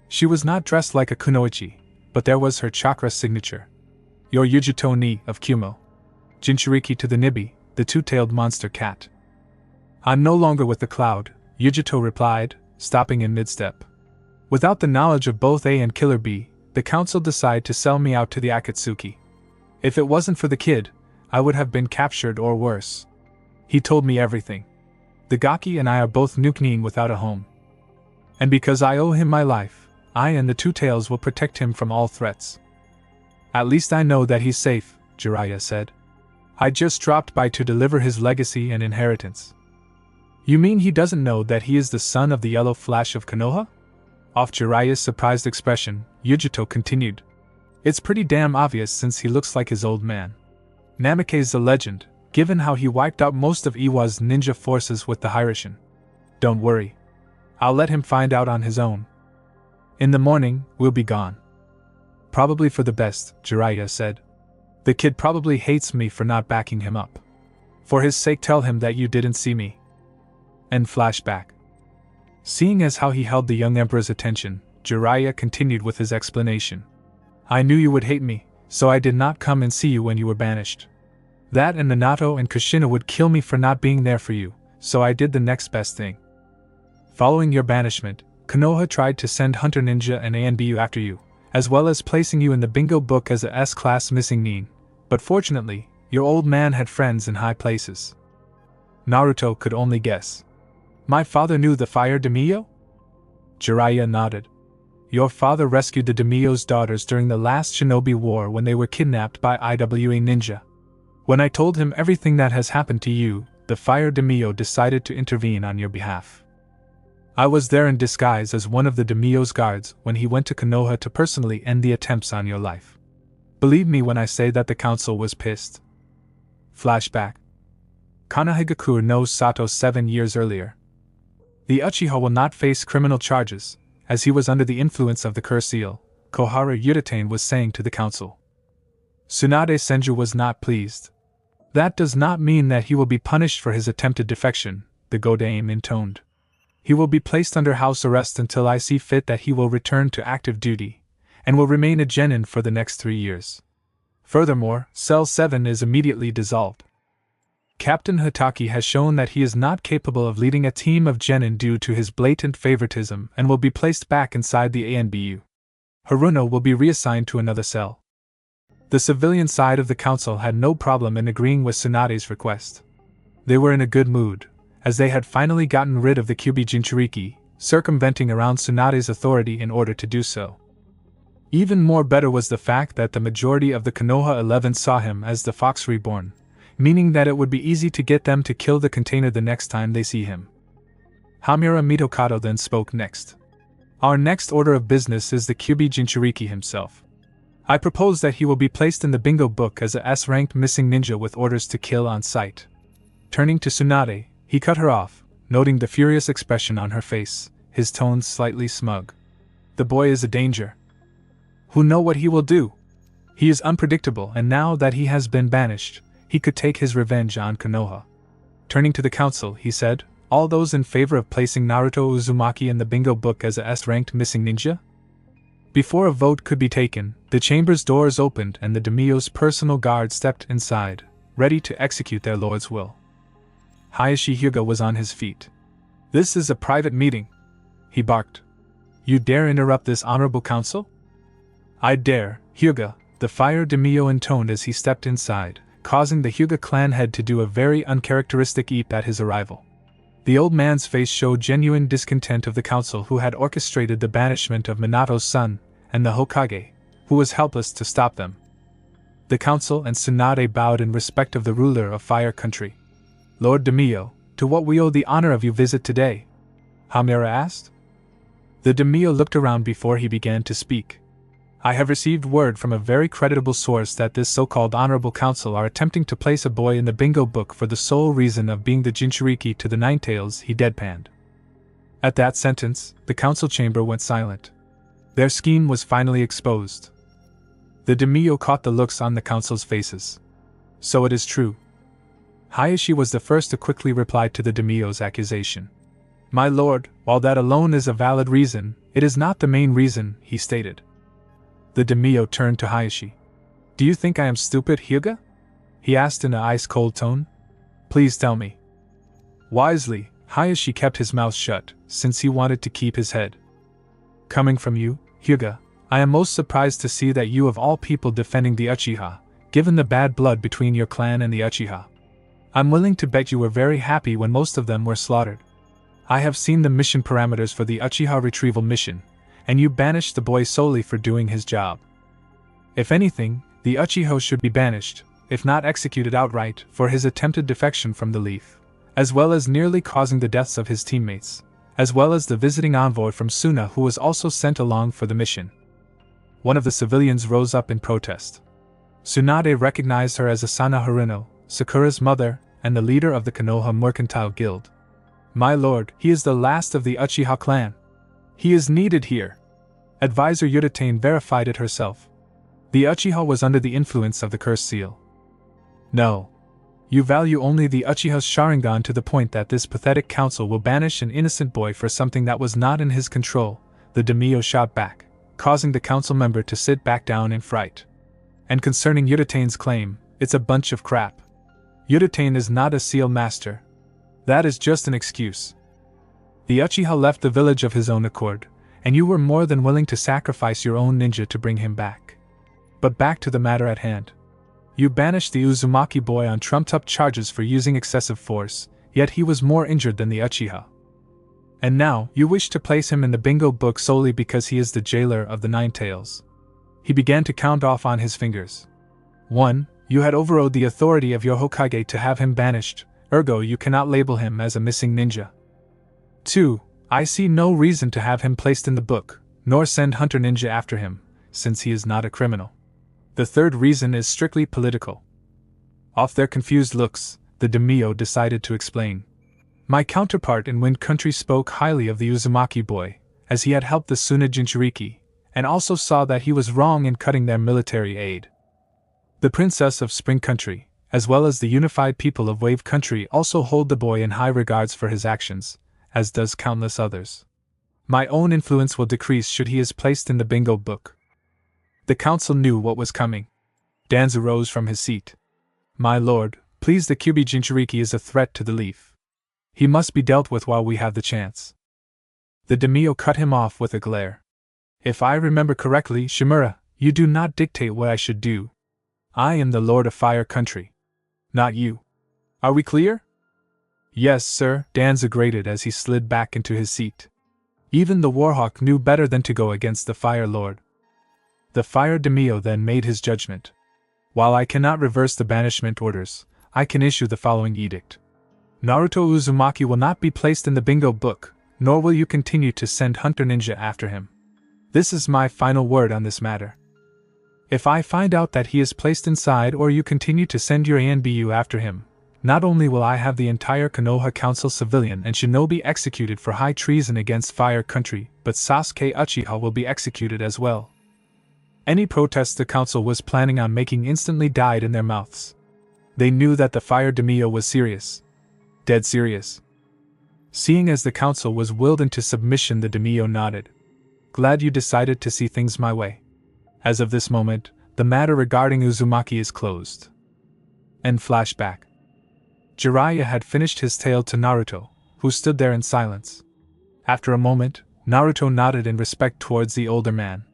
She was not dressed like a kunoichi, but there was her chakra signature. "You're Yujito ni of Kumo." Jinchuriki to the Nibi, the two-tailed monster cat. "I'm no longer with the cloud," Yujito replied, stopping in mid-step. "Without the knowledge of both A and Killer B, the council decided to sell me out to the Akatsuki. If it wasn't for the kid, I would have been captured or worse. He told me everything. The Gaki and I are both Nukniing without a home. And because I owe him my life, I and the Two Tails will protect him from all threats." "At least I know that he's safe," Jiraiya said. "I just dropped by to deliver his legacy and inheritance." "You mean he doesn't know that he is the son of the Yellow Flash of Konoha?" Off Jiraiya's surprised expression, Yujito continued. "It's pretty damn obvious since he looks like his old man. Namikaze's a legend, given how he wiped out most of Iwa's ninja forces with the Hirishin. Don't worry. I'll let him find out on his own. In the morning, we'll be gone." "Probably for the best," Jiraiya said. "The kid probably hates me for not backing him up. For his sake, tell him that you didn't see me." End flashback. Seeing as how he held the young emperor's attention, Jiraiya continued with his explanation. "I knew you would hate me, so I did not come and see you when you were banished. That and Minato and Kushina would kill me for not being there for you, so I did the next best thing. Following your banishment, Konoha tried to send Hunter Ninja and ANBU after you, as well as placing you in the bingo book as a S-class missing nin, but fortunately, your old man had friends in high places." Naruto could only guess. "My father knew the Fire Daimyo?" Jiraiya nodded. "Your father rescued the Daimyo's daughters during the last Shinobi War when they were kidnapped by IWA Ninja. When I told him everything that has happened to you, the Fire Daimyo decided to intervene on your behalf. I was there in disguise as one of the Daimyo's guards when he went to Konoha to personally end the attempts on your life. Believe me when I say that the council was pissed." Flashback. Kanahigakure knows Sato 7 years earlier. The Uchiha will not face criminal charges, as he was under the influence of the curse seal, Kohara Yutane was saying to the council. Tsunade Senju was not pleased. "That does not mean that he will be punished for his attempted defection," the Godame intoned. "He will be placed under house arrest until I see fit that he will return to active duty, and will remain a genin for the next 3 years. Furthermore, Cell 7 is immediately dissolved. Captain Hitaki has shown that he is not capable of leading a team of genin due to his blatant favoritism and will be placed back inside the ANBU. Haruno will be reassigned to another cell." The civilian side of the council had no problem in agreeing with Tsunade's request. They were in a good mood, as they had finally gotten rid of the Kyubi Jinchuriki, circumventing around Tsunade's authority in order to do so. Even more better was the fact that the majority of the Konoha 11 saw him as the Fox Reborn, meaning that it would be easy to get them to kill the container the next time they see him. Hamura Mitokado then spoke next. "Our next order of business is the Kyubi Jinchuriki himself. I propose that he will be placed in the bingo book as a S-ranked missing ninja with orders to kill on sight." Turning to Tsunade, he cut her off, noting the furious expression on her face, his tone slightly smug. "The boy is a danger. Who know what he will do? He is unpredictable, and now that he has been banished, he could take his revenge on Konoha." Turning to the council, he said, "All those in favor of placing Naruto Uzumaki in the bingo book as a S-ranked missing ninja?" Before a vote could be taken, the chamber's doors opened and the Daimyo's personal guard stepped inside, ready to execute their lord's will. Hayashi Hyuga was on his feet. "This is a private meeting," he barked. "You dare interrupt this honorable council?" "I dare, Hyuga," the Fire Daimyo intoned as he stepped inside, causing the Hyuga clan head to do a very uncharacteristic eep at his arrival. The old man's face showed genuine discontent of the council who had orchestrated the banishment of Minato's son, and the Hokage, who was helpless to stop them. The council and Tsunade bowed in respect of the ruler of Fire Country. "Lord Daimyo, to what we owe the honor of your visit today?" Hamura asked. The daimyo looked around before he began to speak. I have received word from a very creditable source that this so-called honorable council are attempting to place a boy in the bingo book for the sole reason of being the Jinchuriki to the Nine Tails, he deadpanned. At that sentence, the council chamber went silent. Their scheme was finally exposed. The daimyo caught the looks on the council's faces. So it is true. Hayashi was the first to quickly reply to the daimyo's accusation. My lord, while that alone is a valid reason, it is not the main reason, he stated. The daimyo turned to Hayashi. Do you think I am stupid, Hyuga? He asked in an ice-cold tone. Please tell me. Wisely, Hayashi kept his mouth shut, since he wanted to keep his head. Coming from you, Hyuga, I am most surprised to see that you of all people defending the Uchiha, given the bad blood between your clan and the Uchiha. I'm willing to bet you were very happy when most of them were slaughtered. I have seen the mission parameters for the Uchiha retrieval mission, and you banished the boy solely for doing his job. If anything, the Uchiha should be banished, if not executed outright, for his attempted defection from the Leaf, as well as nearly causing the deaths of his teammates, as well as the visiting envoy from Suna who was also sent along for the mission. One of the civilians rose up in protest. Tsunade recognized her as Asana Haruno, Sakura's mother, and the leader of the Konoha Mercantile Guild. My lord, he is the last of the Uchiha clan. He is needed here. Advisor Yuditane verified it herself. The Uchiha was under the influence of the cursed seal. No. You value only the Uchiha's Sharingan to the point that this pathetic council will banish an innocent boy for something that was not in his control, the daimyo shot back, causing the council member to sit back down in fright. And concerning Yuditane's claim, it's a bunch of crap. Yuditane is not a seal master. That is just an excuse. The Uchiha left the village of his own accord, and you were more than willing to sacrifice your own ninja to bring him back. But back to the matter at hand. You banished the Uzumaki boy on trumped-up charges for using excessive force, yet he was more injured than the Uchiha. And now, you wish to place him in the bingo book solely because he is the jailer of the Nine Tails. He began to count off on his fingers. 1. You had overrode the authority of your Hokage to have him banished, ergo you cannot label him as a missing ninja. 2. I see no reason to have him placed in the book, nor send Hunter Ninja after him, since he is not a criminal. The third reason is strictly political. Off their confused looks, the daimyo decided to explain. My counterpart in Wind Country spoke highly of the Uzumaki boy, as he had helped the Suna Jinchuriki, and also saw that he was wrong in cutting their military aid. The princess of Spring Country, as well as the unified people of Wave Country, also hold the boy in high regards for his actions, as does countless others. My own influence will decrease should he is placed in the bingo book. The council knew what was coming. Danzu rose from his seat. My lord, please, the Kyubi Jinchuriki is a threat to the Leaf. He must be dealt with while we have the chance. The daimyo cut him off with a glare. If I remember correctly, Shimura, you do not dictate what I should do. I am the Lord of Fire Country. Not you. Are we clear? Yes, sir, Danzu grated as he slid back into his seat. Even the Warhawk knew better than to go against the Fire Lord. The Fire daimyo then made his judgment. While I cannot reverse the banishment orders, I can issue the following edict. Naruto Uzumaki will not be placed in the bingo book, nor will you continue to send Hunter Ninja after him. This is my final word on this matter. If I find out that he is placed inside or you continue to send your ANBU after him, not only will I have the entire Konoha Council civilian and shinobi executed for high treason against Fire Country, but Sasuke Uchiha will be executed as well. Any protests the council was planning on making instantly died in their mouths. They knew that the Fire daimyo was serious. Dead serious. Seeing as the council was willed into submission, the daimyo nodded. Glad you decided to see things my way. As of this moment, the matter regarding Uzumaki is closed. End flashback. Jiraiya had finished his tale to Naruto, who stood there in silence. After a moment, Naruto nodded in respect towards the older man.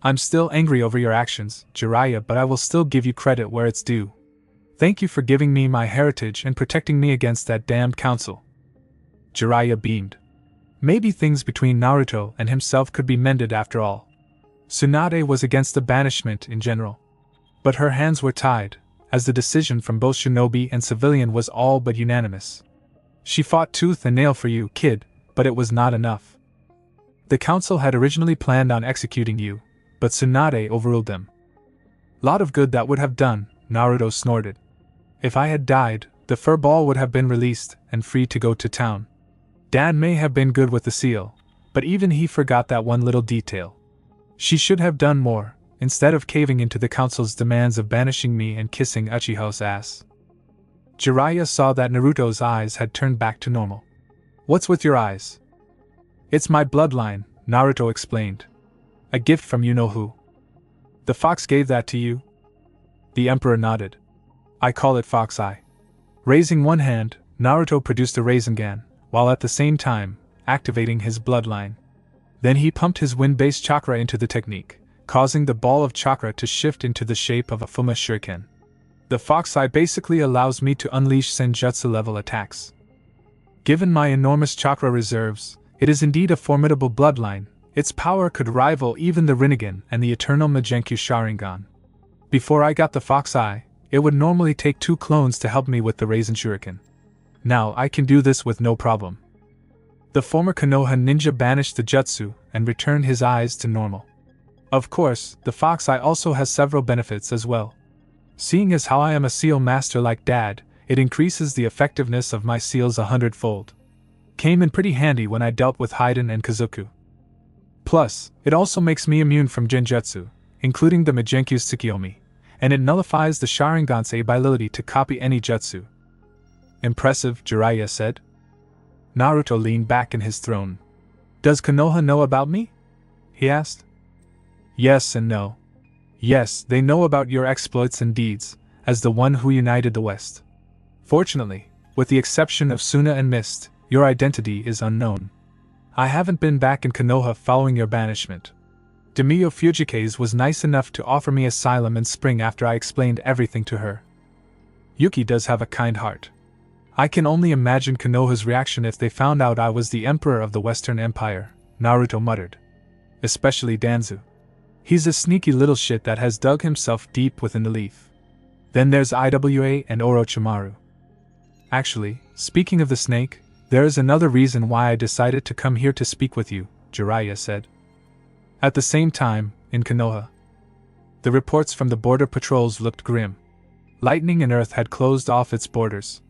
I'm still angry over your actions, Jiraiya, but I will still give you credit where it's due. Thank you for giving me my heritage and protecting me against that damned council. Jiraiya beamed. Maybe things between Naruto and himself could be mended after all. Tsunade was against the banishment in general. But her hands were tied, as the decision from both shinobi and civilian was all but unanimous. She fought tooth and nail for you, kid, but it was not enough. The council had originally planned on executing you, but Tsunade overruled them. Lot of good that would have done, Naruto snorted. If I had died, the fur ball would have been released and free to go to town. Dad may have been good with the seal, but even he forgot that one little detail. She should have done more, instead of caving into the council's demands of banishing me and kissing Uchiha's ass. Jiraiya saw that Naruto's eyes had turned back to normal. What's with your eyes? It's my bloodline, Naruto explained. A gift from you-know-who. The fox gave that to you? The Emperor nodded. I call it Fox Eye. Raising one hand, Naruto produced a Rasengan, while at the same time, activating his bloodline. Then he pumped his wind-based chakra into the technique, causing the ball of chakra to shift into the shape of a Fuma Shuriken. The Fox Eye basically allows me to unleash Senjutsu-level attacks. Given my enormous chakra reserves, it is indeed a formidable bloodline. Its power could rival even the Rinnegan and the Eternal Magenkyu Sharingan. Before I got the Fox Eye, it would normally take 2 clones to help me with the Rasen Shuriken. Now I can do this with no problem. The former Konoha ninja banished the jutsu and returned his eyes to normal. Of course, the Fox Eye also has several benefits as well. Seeing as how I am a seal master like Dad, it increases the effectiveness of my seals 100-fold. Came in pretty handy when I dealt with Haiden and Kazoku. Plus, it also makes me immune from Genjutsu, including the Magenkyu's Tsukiyomi, and it nullifies the Sharingan's ability to copy any jutsu. Impressive, Jiraiya said. Naruto leaned back in his throne. Does Konoha know about me? He asked. Yes and no. Yes, they know about your exploits and deeds, as the one who united the West. Fortunately, with the exception of Suna and Mist, your identity is unknown. I haven't been back in Konoha following your banishment. Demio Fujikaze was nice enough to offer me asylum in spring after I explained everything to her. Yuki does have a kind heart. I can only imagine Konoha's reaction if they found out I was the Emperor of the Western Empire, Naruto muttered. Especially Danzu. He's a sneaky little shit that has dug himself deep within the leaf. Then there's Iwa and Orochimaru. Actually, speaking of the snake, there is another reason why I decided to come here to speak with you, Jiraiya said. At the same time, in Konoha, the reports from the border patrols looked grim. Lightning and Earth had closed off its borders.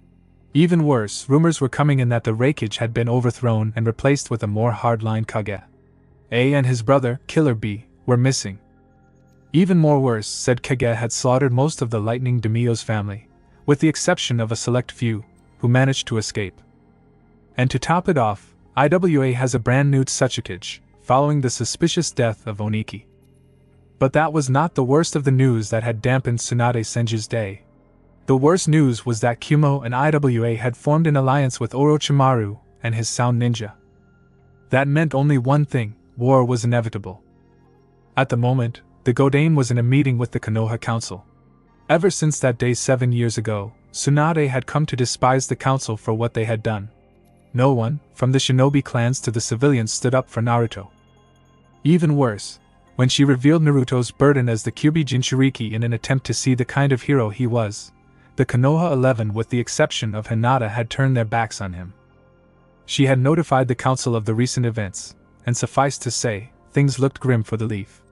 Even worse, rumors were coming in that the Reikage had been overthrown and replaced with a more hardline Kage. A and his brother, Killer B, were missing. Even more worse, said Kage had slaughtered most of the Lightning Demio's family, with the exception of a select few, who managed to escape. And to top it off, Iwa has a brand new Tsuchikage, following the suspicious death of Oniki. But that was not the worst of the news that had dampened Tsunade Senju's day. The worst news was that Kumo and Iwa had formed an alliance with Orochimaru and his Sound Ninja. That meant only one thing: war was inevitable. At the moment, the Godane was in a meeting with the Konoha Council. Ever since that day 7 years ago, Tsunade had come to despise the council for what they had done. No one, from the shinobi clans to the civilians, stood up for Naruto. Even worse, when she revealed Naruto's burden as the Kyuubi Jinchuriki in an attempt to see the kind of hero he was, the Konoha 11 with the exception of Hinata had turned their backs on him. She had notified the council of the recent events, and suffice to say, things looked grim for the Leaf.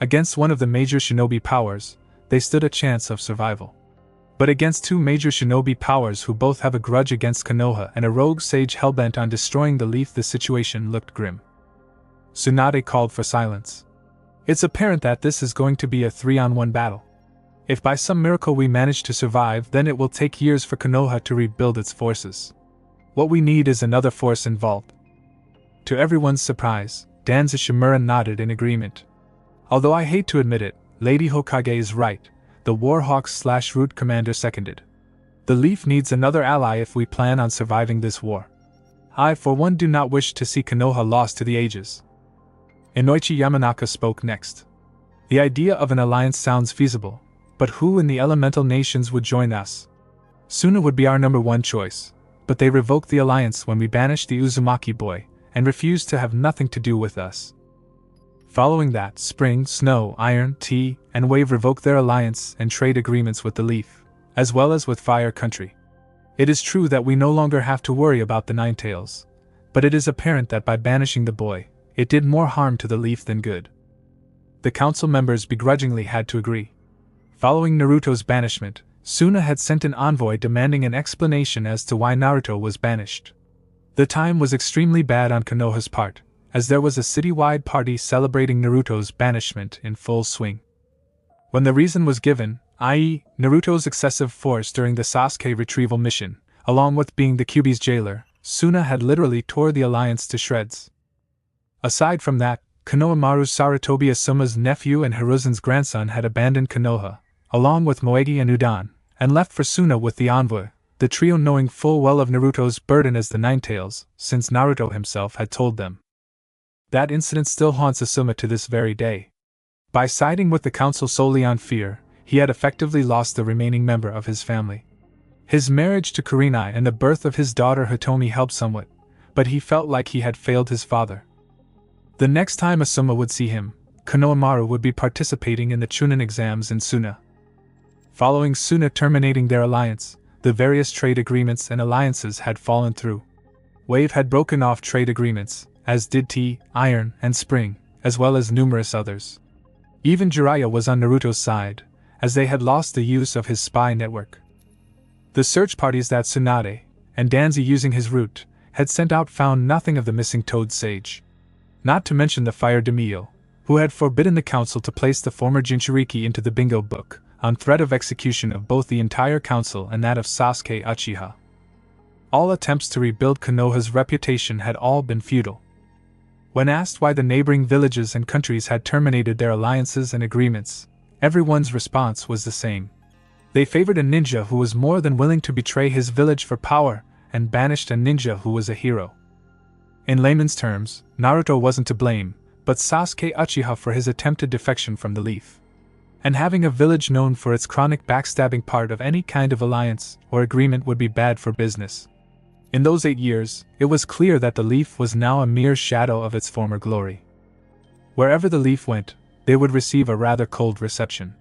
Against one of the major shinobi powers, they stood a chance of survival. But against 2 major shinobi powers who both have a grudge against Konoha and a rogue sage hellbent on destroying the Leaf, the situation looked grim. Tsunade called for silence. It's apparent that this is going to be a 3-on-1 battle. If by some miracle we manage to survive, then it will take years for Konoha to rebuild its forces. What we need is another force involved. To everyone's surprise, Danza Shimura nodded in agreement. Although I hate to admit it, Lady Hokage is right, the Warhawks/Root Commander seconded. The Leaf needs another ally if we plan on surviving this war. I for one do not wish to see Konoha lost to the ages. Inoichi Yamanaka spoke next. The idea of an alliance sounds feasible, but who in the elemental nations would join us? Suna would be our number 1 choice, but they revoked the alliance when we banished the Uzumaki boy, and refused to have nothing to do with us. Following that, Spring, Snow, Iron, Tea, and Wave revoked their alliance and trade agreements with the Leaf, as well as with Fire Country. It is true that we no longer have to worry about the Ninetales, but it is apparent that by banishing the boy, it did more harm to the leaf than good. The council members begrudgingly had to agree. Following Naruto's banishment, Suna had sent an envoy demanding an explanation as to why Naruto was banished. The time was extremely bad on Konoha's part, as there was a citywide party celebrating Naruto's banishment in full swing. When the reason was given, i.e., Naruto's excessive force during the Sasuke retrieval mission, along with being the Kyuubi's jailer, Suna had literally tore the alliance to shreds. Aside from that, Konohamaru Sarutobi Asuma's nephew and Hiruzen's grandson had abandoned Konoha, along with Moegi and Udan, and left for Suna with the envoy, the trio knowing full well of Naruto's burden as the Ninetales, since Naruto himself had told them. That incident still haunts Asuma to this very day. By siding with the council solely on fear, he had effectively lost the remaining member of his family. His marriage to Kurenai and the birth of his daughter Hitomi helped somewhat, but he felt like he had failed his father. The next time Asuma would see him, Konohamaru would be participating in the Chunin exams in Suna. Following Suna terminating their alliance, the various trade agreements and alliances had fallen through. Wave had broken off trade agreements, as did Tea, Iron, and Spring, as well as numerous others. Even Jiraiya was on Naruto's side, as they had lost the use of his spy network. The search parties that Tsunade, and Danzy using his route, had sent out found nothing of the missing Toad Sage. Not to mention the Fire Demio, who had forbidden the council to place the former Jinchuriki into the bingo book, on threat of execution of both the entire council and that of Sasuke Uchiha. All attempts to rebuild Konoha's reputation had all been futile. When asked why the neighboring villages and countries had terminated their alliances and agreements, everyone's response was the same. They favored a ninja who was more than willing to betray his village for power, and banished a ninja who was a hero. In layman's terms, Naruto wasn't to blame, but Sasuke Uchiha for his attempted defection from the Leaf. And having a village known for its chronic backstabbing part of any kind of alliance or agreement would be bad for business. In those 8 years, it was clear that the Leaf was now a mere shadow of its former glory. Wherever the Leaf went, they would receive a rather cold reception.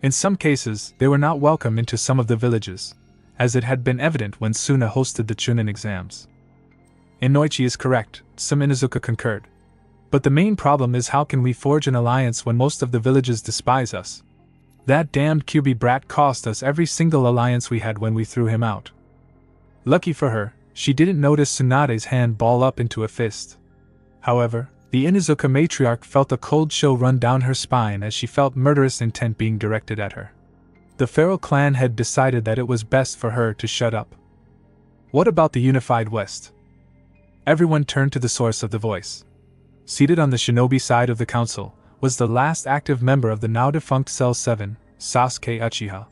In some cases, they were not welcome into some of the villages, as it had been evident when Suna hosted the Chunin exams. Inoichi is correct, some Inuzuka concurred. But the main problem is, how can we forge an alliance when most of the villages despise us? That damned Kyuubi brat cost us every single alliance we had when we threw him out. Lucky for her, she didn't notice Tsunade's hand ball up into a fist. However, the Inuzuka matriarch felt a cold chill run down her spine as she felt murderous intent being directed at her. The feral clan had decided that it was best for her to shut up. What about the unified West? Everyone turned to the source of the voice. Seated on the shinobi side of the council was the last active member of the now-defunct Cell 7, Sasuke Uchiha.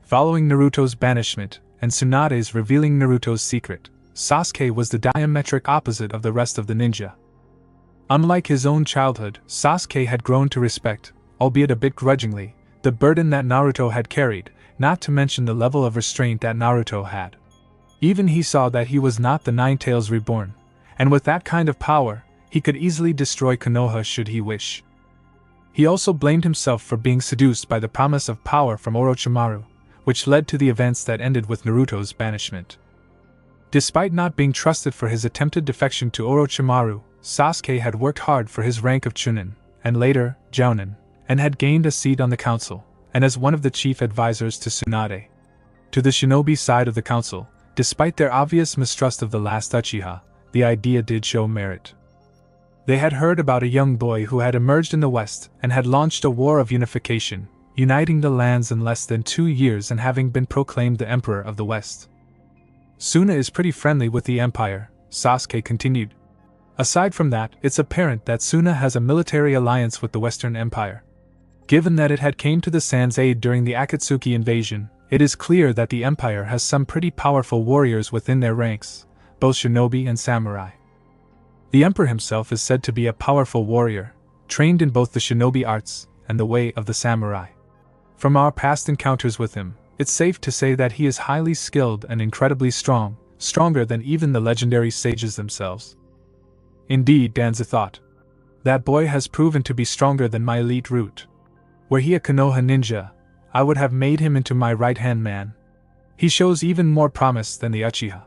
Following Naruto's banishment, and Tsunade's revealing Naruto's secret, Sasuke was the diametric opposite of the rest of the ninja. Unlike his own childhood, Sasuke had grown to respect, albeit a bit grudgingly, the burden that Naruto had carried, not to mention the level of restraint that Naruto had. Even he saw that he was not the Ninetales reborn, and with that kind of power, he could easily destroy Konoha should he wish. He also blamed himself for being seduced by the promise of power from Orochimaru, which led to the events that ended with Naruto's banishment. Despite not being trusted for his attempted defection to Orochimaru, Sasuke had worked hard for his rank of Chunin, and later, Jounin, and had gained a seat on the council, and as one of the chief advisors to Tsunade. To the shinobi side of the council, despite their obvious mistrust of the last Uchiha, the idea did show merit. They had heard about a young boy who had emerged in the West and had launched a war of unification, uniting the lands in less than 2 years and having been proclaimed the Emperor of the West. Suna is pretty friendly with the Empire, Sasuke continued. Aside from that, it's apparent that Suna has a military alliance with the Western Empire. Given that it had came to the Sans aid during the Akatsuki invasion, it is clear that the Empire has some pretty powerful warriors within their ranks, both shinobi and samurai. The Emperor himself is said to be a powerful warrior, trained in both the shinobi arts and the way of the samurai. From our past encounters with him, it's safe to say that he is highly skilled and incredibly strong, stronger than even the legendary sages themselves. Indeed, Danza thought. That boy has proven to be stronger than my elite root. Were he a Konoha ninja, I would have made him into my right-hand man. He shows even more promise than the Uchiha.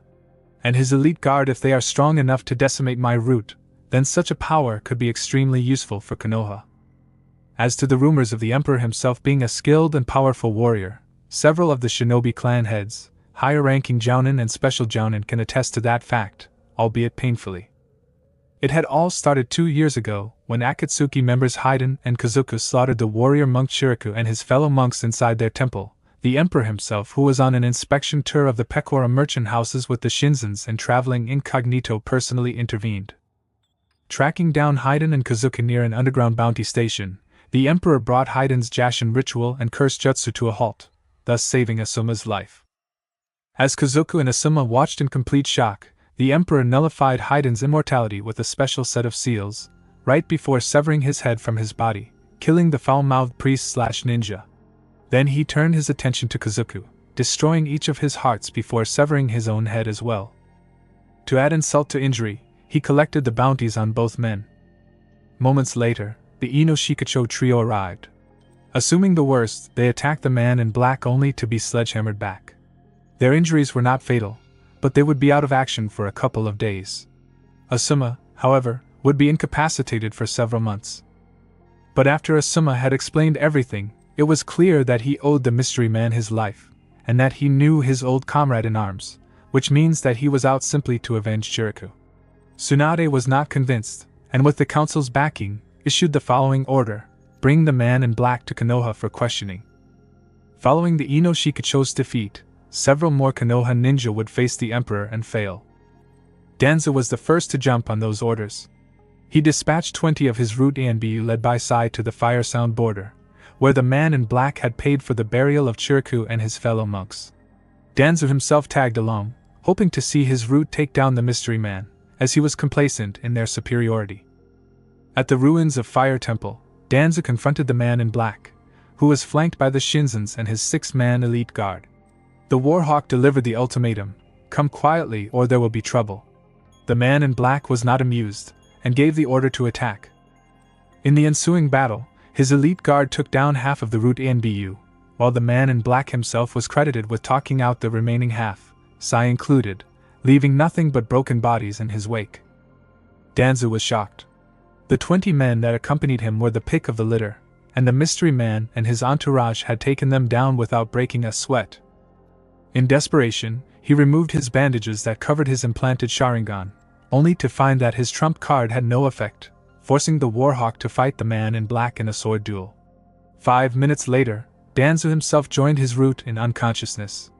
And his elite guard, if they are strong enough to decimate my root, then such a power could be extremely useful for Konoha. As to the rumors of the Emperor himself being a skilled and powerful warrior, several of the shinobi clan heads, higher-ranking jounin and special jounin can attest to that fact, albeit painfully. It had all started 2 years ago, when Akatsuki members Haiden and Kazuku slaughtered the warrior monk Shiriku and his fellow monks inside their temple. The Emperor himself, who was on an inspection tour of the Pekora merchant houses with the Shinzens and traveling incognito, personally intervened. Tracking down Haiden and Kazuku near an underground bounty station, the Emperor brought Haiden's Jashin ritual and curse jutsu to a halt, thus saving Asuma's life. As Kazuku and Asuma watched in complete shock, the Emperor nullified Haiden's immortality with a special set of seals, right before severing his head from his body, killing the foul-mouthed priest/ninja. Then he turned his attention to Kazuku, destroying each of his hearts before severing his own head as well. To add insult to injury, he collected the bounties on both men. Moments later, the Ino-Shikacho trio arrived. Assuming the worst, they attacked the man in black only to be sledgehammered back. Their injuries were not fatal, but they would be out of action for a couple of days. Asuma, however, would be incapacitated for several months. But after Asuma had explained everything, it was clear that he owed the mystery man his life, and that he knew his old comrade in arms, which means that he was out simply to avenge Shiriku. Tsunade was not convinced, and with the council's backing, issued the following order: bring the man in black to Konoha for questioning. Following the Ino-Shikacho's defeat, several more Konoha ninja would face the Emperor and fail. Danzo was the first to jump on those orders. He dispatched 20 of his Root Anbu led by Sai to the Fire Sound border, where the man in black had paid for the burial of Chiriku and his fellow monks. Danzo himself tagged along, hoping to see his Root take down the mystery man, as he was complacent in their superiority. At the ruins of Fire Temple, Danzo confronted the man in black, who was flanked by the Shinzens and his 6-man elite guard. The Warhawk delivered the ultimatum: come quietly or there will be trouble. The man in black was not amused, and gave the order to attack. In the ensuing battle, his elite guard took down half of the Root Anbu, while the man in black himself was credited with talking out the remaining half, Sai included, leaving nothing but broken bodies in his wake. Danzo was shocked. The 20 men that accompanied him were the pick of the litter, and the mystery man and his entourage had taken them down without breaking a sweat. In desperation, he removed his bandages that covered his implanted Sharingan, only to find that his trump card had no effect, forcing the Warhawk to fight the man in black in a sword duel. 5 minutes later, Danzo himself joined his Root in unconsciousness.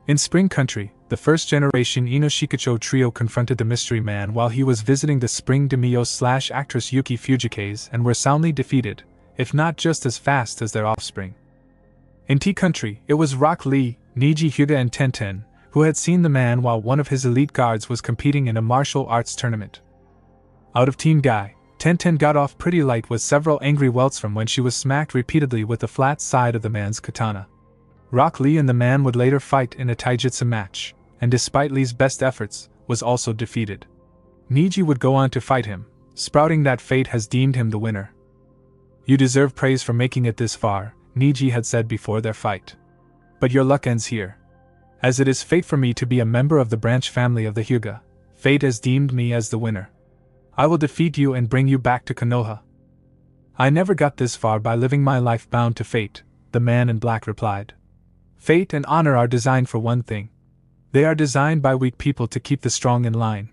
In Spring Country, the first-generation Ino-Shikacho trio confronted the mystery man while he was visiting the Spring Demio/actress Yuki Fujikaze and were soundly defeated, if not just as fast as their offspring. In Tea Country, it was Rock Lee, Niji Hyuga and Tenten, who had seen the man while one of his elite guards was competing in a martial arts tournament. Out of Team Guy, Tenten got off pretty light with several angry welts from when she was smacked repeatedly with the flat side of the man's katana. Rock Lee and the man would later fight in a taijutsu match, and despite Lee's best efforts, was also defeated. Niji would go on to fight him, sprouting that fate has deemed him the winner. You deserve praise for making it this far, Niji had said before their fight. But your luck ends here. As it is fate for me to be a member of the branch family of the Hyuga, fate has deemed me as the winner. I will defeat you and bring you back to Konoha. I never got this far by living my life bound to fate, the man in black replied. Fate and honor are designed for one thing. They are designed by weak people to keep the strong in line.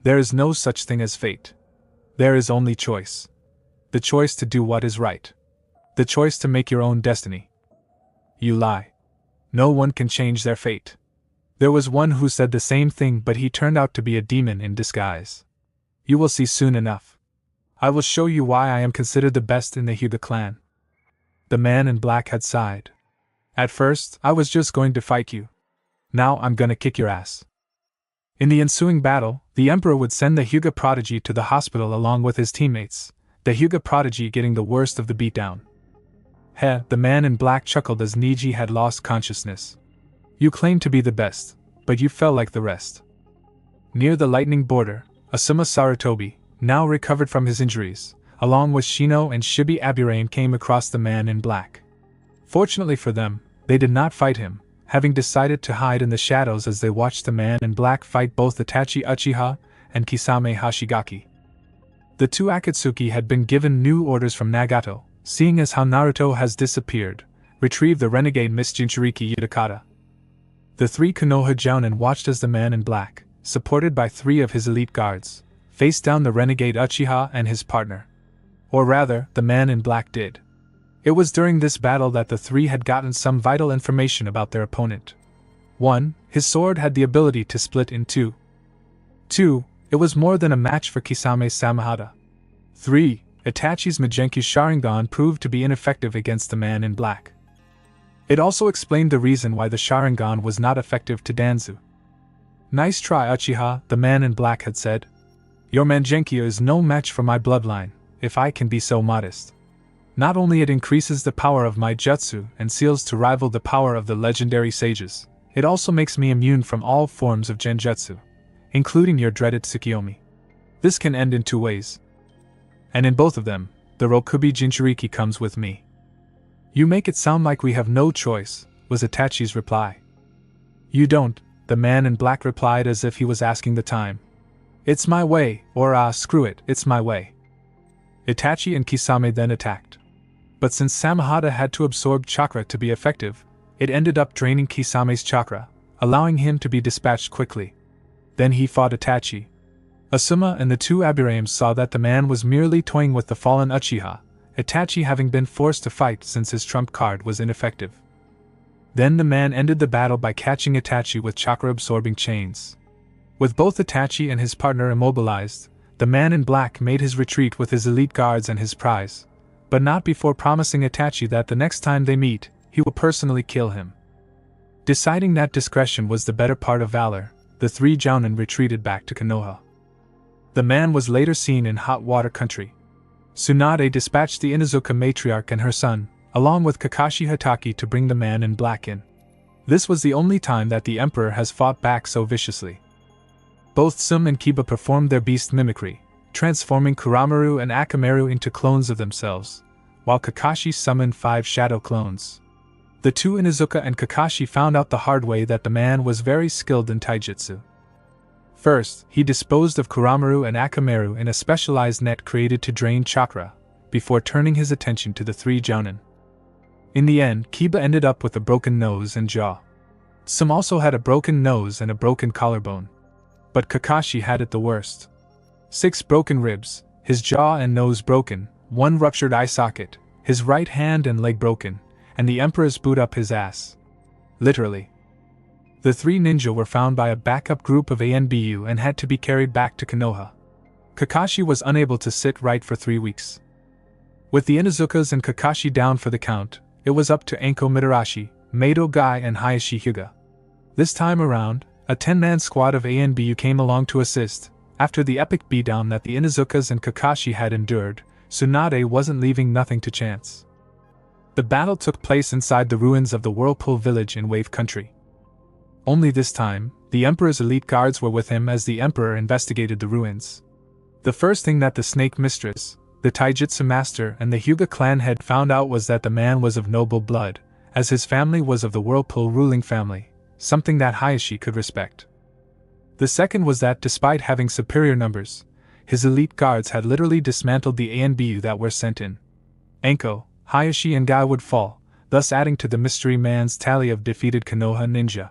There is no such thing as fate. There is only choice. The choice to do what is right. The choice to make your own destiny. You lie. No one can change their fate. There was one who said the same thing, but he turned out to be a demon in disguise. You will see soon enough. I will show you why I am considered the best in the Hyuga clan. The man in black had sighed. At first, I was just going to fight you. Now I'm gonna kick your ass. In the ensuing battle, the Emperor would send the Hyuga prodigy to the hospital along with his teammates, the Hyuga prodigy getting the worst of the beatdown. The man in black chuckled as Niji had lost consciousness. You claim to be the best, but you fell like the rest. Near the lightning border, Asuma Sarutobi, now recovered from his injuries, along with Shino and Shibi Aburain came across the man in black. Fortunately for them, they did not fight him, having decided to hide in the shadows as they watched the man in black fight both Itachi Uchiha and Kisame Hashigaki. The two Akatsuki had been given new orders from Nagato, seeing as how Naruto has disappeared, retrieve the renegade Miss Jinchuriki Yudakata. The three Konoha Jounin watched as the man in black, supported by three of his elite guards, faced down the renegade Uchiha and his partner. Or rather, the man in black did. It was during this battle that the three had gotten some vital information about their opponent. 1. His sword had the ability to split in two. 2. It was more than a match for Kisame's Samehada. 3. Itachi's Magenkyu's Sharingan proved to be ineffective against the man in black. It also explained the reason why the Sharingan was not effective to Danzu. "Nice try, Uchiha," the man in black had said. "Your Mangenkyo is no match for my bloodline, if I can be so modest. Not only it increases the power of my jutsu and seals to rival the power of the legendary sages, it also makes me immune from all forms of genjutsu, including your dreaded Tsukiyomi. This can end in two ways. And in both of them, the Rokubi Jinchuriki comes with me." "You make it sound like we have no choice," was Itachi's reply. "You don't," the man in black replied as if he was asking the time. "It's my way, or screw it, it's my way." Itachi and Kisame then attacked. But since Samehada had to absorb chakra to be effective, it ended up draining Kisame's chakra, allowing him to be dispatched quickly. Then he fought Itachi. Asuma and the two Aburames saw that the man was merely toying with the fallen Uchiha, Itachi having been forced to fight since his trump card was ineffective. Then the man ended the battle by catching Itachi with chakra-absorbing chains. With both Itachi and his partner immobilized, the man in black made his retreat with his elite guards and his prize, but not before promising Itachi that the next time they meet, he will personally kill him. Deciding that discretion was the better part of valor, the three Jounin retreated back to Konoha. The man was later seen in hot water country. Tsunade dispatched the Inuzuka matriarch and her son, along with Kakashi Hatake to bring the man in black in. This was the only time that the emperor has fought back so viciously. Both Sum and Kiba performed their beast mimicry, transforming Kuramaru and Akamaru into clones of themselves, while Kakashi summoned 5 shadow clones. The two Inuzuka and Kakashi found out the hard way that the man was very skilled in taijutsu. First, he disposed of Kuramaru and Akamaru in a specialized net created to drain chakra, before turning his attention to the three Jounin. In the end, Kiba ended up with a broken nose and jaw. Sum also had a broken nose and a broken collarbone. But Kakashi had it the worst. 6 broken ribs, his jaw and nose broken, 1 ruptured eye socket, his right hand and leg broken, and the emperor's boot up his ass. Literally. The 3 ninja were found by a backup group of ANBU and had to be carried back to Konoha. Kakashi was unable to sit right for 3 weeks. With the Inuzukas and Kakashi down for the count, it was up to Anko Mitarashi, Meido Gai and Hayashi Hyuga. This time around, a 10-man squad of ANBU came along to assist. After the epic beatdown that the Inuzukas and Kakashi had endured, Tsunade wasn't leaving nothing to chance. The battle took place inside the ruins of the Whirlpool village in Wave Country. Only this time, the Emperor's elite guards were with him as the Emperor investigated the ruins. The first thing that the Snake Mistress, the Taijutsu Master and the Hyuga clan head found out was that the man was of noble blood, as his family was of the Whirlpool ruling family, something that Hayashi could respect. The second was that despite having superior numbers, his elite guards had literally dismantled the ANBU that were sent in. Anko, Hayashi and Gai would fall, thus adding to the mystery man's tally of defeated Konoha ninja.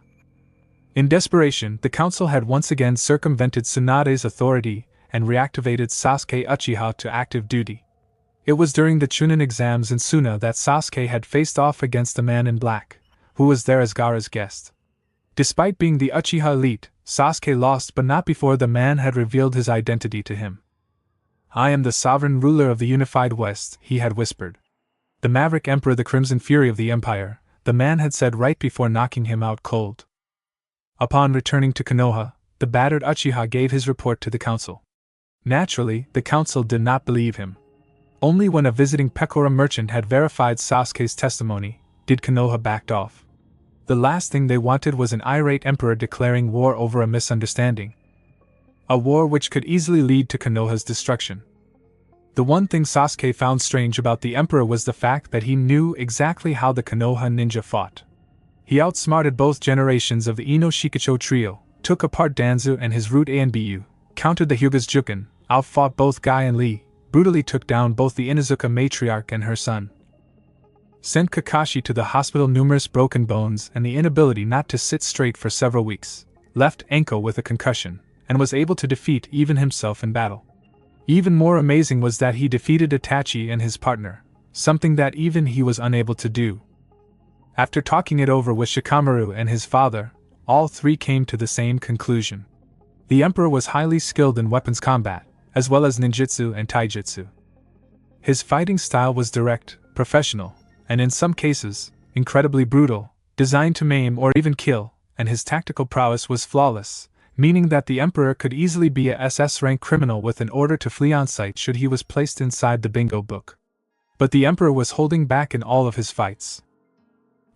In desperation, the council had once again circumvented Tsunade's authority and reactivated Sasuke Uchiha to active duty. It was during the Chunin exams in Suna that Sasuke had faced off against the man in black, who was there as Gaara's guest. Despite being the Uchiha elite, Sasuke lost, but not before the man had revealed his identity to him. "I am the sovereign ruler of the unified West," he had whispered. "The Maverick Emperor, the Crimson Fury of the Empire," the man had said right before knocking him out cold. Upon returning to Konoha, the battered Uchiha gave his report to the council. Naturally, the council did not believe him. Only when a visiting Pekora merchant had verified Sasuke's testimony did Konoha backed off. The last thing they wanted was an irate emperor declaring war over a misunderstanding. A war which could easily lead to Konoha's destruction. The one thing Sasuke found strange about the emperor was the fact that he knew exactly how the Konoha ninja fought. He outsmarted both generations of the Ino Shikacho trio, took apart Danzu and his root ANBU, countered the Hyuga's Juken, outfought both Guy and Lee, brutally took down both the Inuzuka matriarch and her son. Sent Kakashi to the hospital, numerous broken bones and the inability not to sit straight for several weeks, left Enko with a concussion, and was able to defeat even himself in battle. Even more amazing was that he defeated Itachi and his partner, something that even he was unable to do. After talking it over with Shikamaru and his father, all three came to the same conclusion. The Emperor was highly skilled in weapons combat, as well as ninjutsu and taijutsu. His fighting style was direct, professional, and in some cases, incredibly brutal, designed to maim or even kill, and his tactical prowess was flawless, meaning that the Emperor could easily be a SS-rank criminal with an order to flee on sight should he was placed inside the bingo book. But the Emperor was holding back in all of his fights.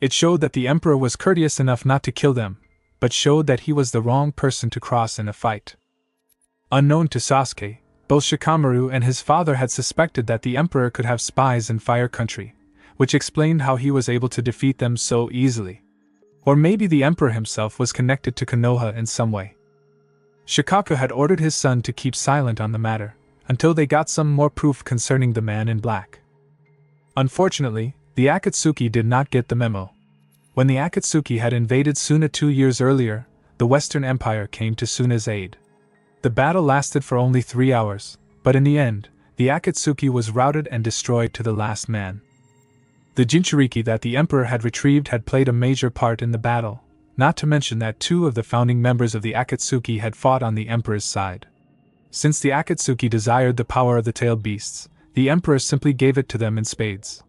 It showed that the Emperor was courteous enough not to kill them, but showed that he was the wrong person to cross in a fight. Unknown to Sasuke, both Shikamaru and his father had suspected that the Emperor could have spies in Fire Country, which explained how he was able to defeat them so easily. Or maybe the Emperor himself was connected to Konoha in some way. Shikaku had ordered his son to keep silent on the matter, until they got some more proof concerning the man in black. Unfortunately, the Akatsuki did not get the memo. When the Akatsuki had invaded Suna 2 years earlier, the Western Empire came to Suna's aid. The battle lasted for only 3 hours, but in the end, the Akatsuki was routed and destroyed to the last man. The Jinchuriki that the Emperor had retrieved had played a major part in the battle, not to mention that 2 of the founding members of the Akatsuki had fought on the Emperor's side. Since the Akatsuki desired the power of the tailed beasts, the Emperor simply gave it to them in spades.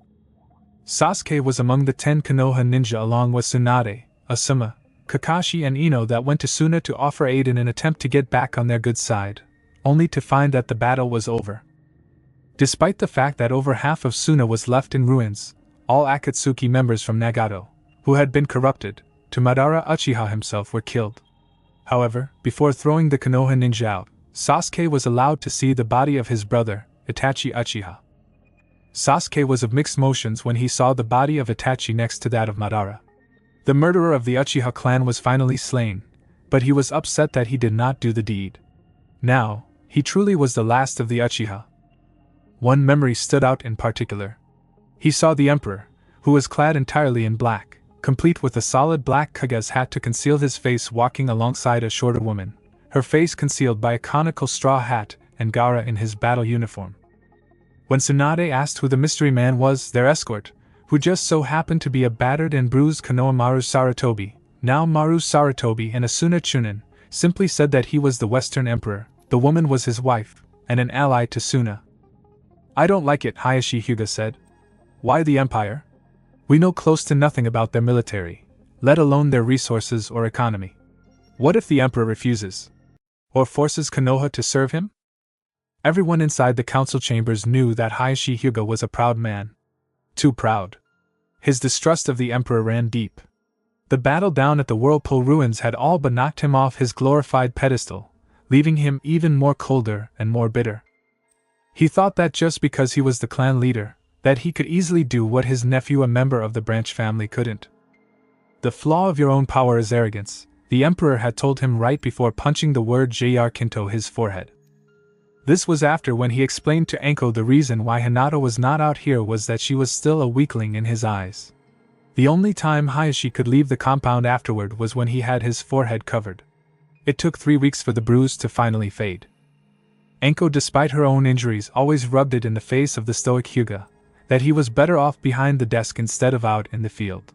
Sasuke was among the 10 Konoha ninja along with Tsunade, Asuma, Kakashi and Ino that went to Suna to offer aid in an attempt to get back on their good side, only to find that the battle was over. Despite the fact that over half of Suna was left in ruins, all Akatsuki members from Nagato, who had been corrupted, to Madara Uchiha himself were killed. However, before throwing the Konoha ninja out, Sasuke was allowed to see the body of his brother, Itachi Uchiha. Sasuke was of mixed emotions when he saw the body of Itachi next to that of Madara. The murderer of the Uchiha clan was finally slain, but he was upset that he did not do the deed. Now, he truly was the last of the Uchiha. One memory stood out in particular. He saw the Emperor, who was clad entirely in black, complete with a solid black Kage's hat to conceal his face, walking alongside a shorter woman, her face concealed by a conical straw hat, and Gaara in his battle uniform. When Tsunade asked who the mystery man was, their escort, who just so happened to be a battered and bruised Konoha Maru Sarutobi, now Maru Sarutobi and Asuna Chunin, simply said that he was the Western Emperor, the woman was his wife, and an ally to Suna. "I don't like it," Hayashi Hyuga said. "Why the Empire? We know close to nothing about their military, let alone their resources or economy. What if the Emperor refuses? Or forces Konoha to serve him?" Everyone inside the council chambers knew that Hayashi Hyuga was a proud man. Too proud. His distrust of the Emperor ran deep. The battle down at the Whirlpool Ruins had all but knocked him off his glorified pedestal, leaving him even more colder and more bitter. He thought that just because he was the clan leader, that he could easily do what his nephew, a member of the branch family, couldn't. The flaw of your own power is arrogance, the Emperor had told him right before punching the word Jr. Kinto his forehead. This was after when he explained to Enko the reason why Hinata was not out here was that she was still a weakling in his eyes. The only time Hayashi could leave the compound afterward was when he had his forehead covered. It took 3 weeks for the bruise to finally fade. Enko, despite her own injuries, always rubbed it in the face of the stoic Hyuga, that he was better off behind the desk instead of out in the field.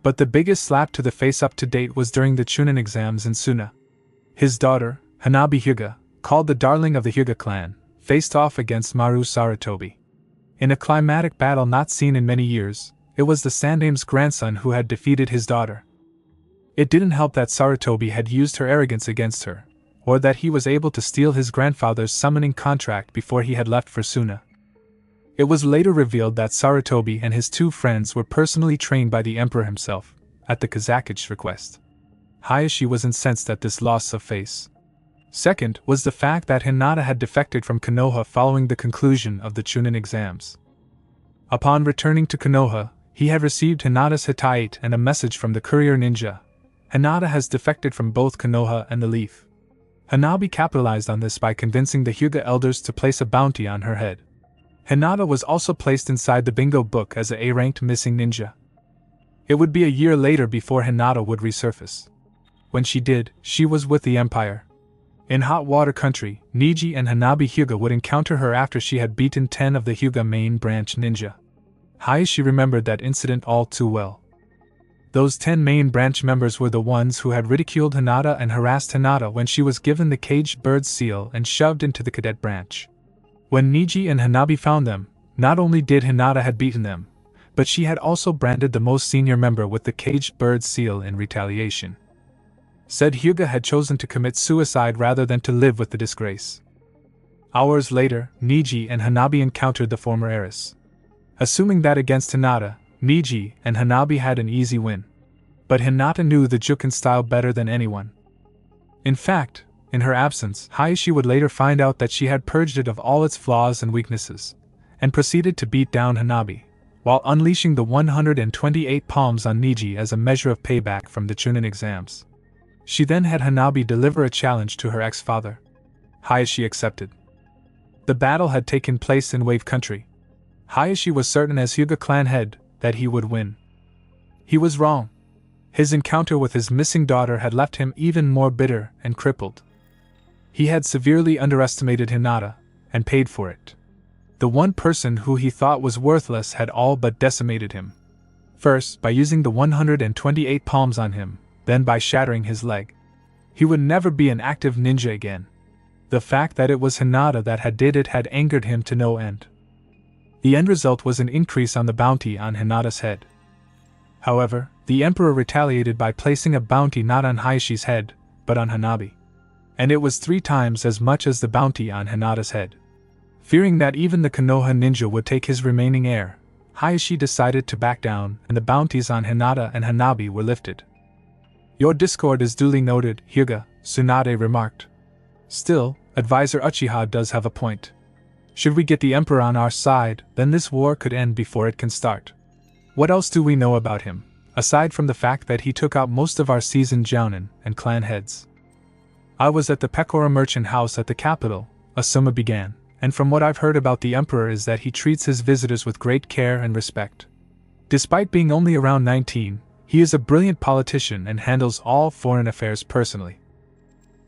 But the biggest slap to the face up to date was during the Chunin exams in Suna. His daughter, Hanabi Hyuga, called the darling of the Hyuga clan, faced off against Maru Sarutobi. In a climatic battle not seen in many years, it was the Sandame's grandson who had defeated his daughter. It didn't help that Sarutobi had used her arrogance against her, or that he was able to steal his grandfather's summoning contract before he had left for Suna. It was later revealed that Sarutobi and his 2 friends were personally trained by the Emperor himself, at the Kazaki's request. Hayashi was incensed at this loss of face. Second was the fact that Hinata had defected from Konoha following the conclusion of the Chunin exams. Upon returning to Konoha, he had received Hinata's Hittite and a message from the courier ninja. Hinata has defected from both Konoha and the Leaf. Hanabi capitalized on this by convincing the Hyuga elders to place a bounty on her head. Hinata was also placed inside the bingo book as a A-ranked missing ninja. It would be a year later before Hinata would resurface. When she did, she was with the Empire. In Hot Water Country, Niji and Hanabi Hyuga would encounter her after she had beaten 10 of the Hyuga main branch ninja. Hayashi remembered that incident all too well. Those 10 main branch members were the ones who had ridiculed Hinata and harassed Hinata when she was given the caged bird seal and shoved into the cadet branch. When Niji and Hanabi found them, not only did Hinata had beaten them, but she had also branded the most senior member with the caged bird seal in retaliation. Said Hyuga had chosen to commit suicide rather than to live with the disgrace. Hours later, Niji and Hanabi encountered the former heiress. Assuming that against Hinata, Niji and Hanabi had an easy win. But Hinata knew the Juken style better than anyone. In fact, in her absence, Hayashi would later find out that she had purged it of all its flaws and weaknesses, and proceeded to beat down Hanabi, while unleashing the 128 palms on Niji as a measure of payback from the Chunin exams. She then had Hanabi deliver a challenge to her ex-father. Hayashi accepted. The battle had taken place in Wave Country. Hayashi was certain as Hyuga clan head that he would win. He was wrong. His encounter with his missing daughter had left him even more bitter and crippled. He had severely underestimated Hinata, and paid for it. The one person who he thought was worthless had all but decimated him. First, by using the 128 palms on him, then by shattering his leg. He would never be an active ninja again. The fact that it was Hinata that had did it had angered him to no end. The end result was an increase on the bounty on Hinata's head. However, the Emperor retaliated by placing a bounty not on Hayashi's head, but on Hanabi. And it was 3 times as much as the bounty on Hinata's head. Fearing that even the Konoha ninja would take his remaining heir, Hayashi decided to back down, and the bounties on Hinata and Hanabi were lifted. "Your discord is duly noted, Hyuga," Tsunade remarked. "Still, Advisor Uchiha does have a point. Should we get the Emperor on our side, then this war could end before it can start. What else do we know about him, aside from the fact that he took out most of our seasoned jounin and clan heads?" "I was at the Pecora merchant house at the capital," Asuma began, "and from what I've heard about the Emperor is that he treats his visitors with great care and respect. Despite being only around 19, he is a brilliant politician and handles all foreign affairs personally.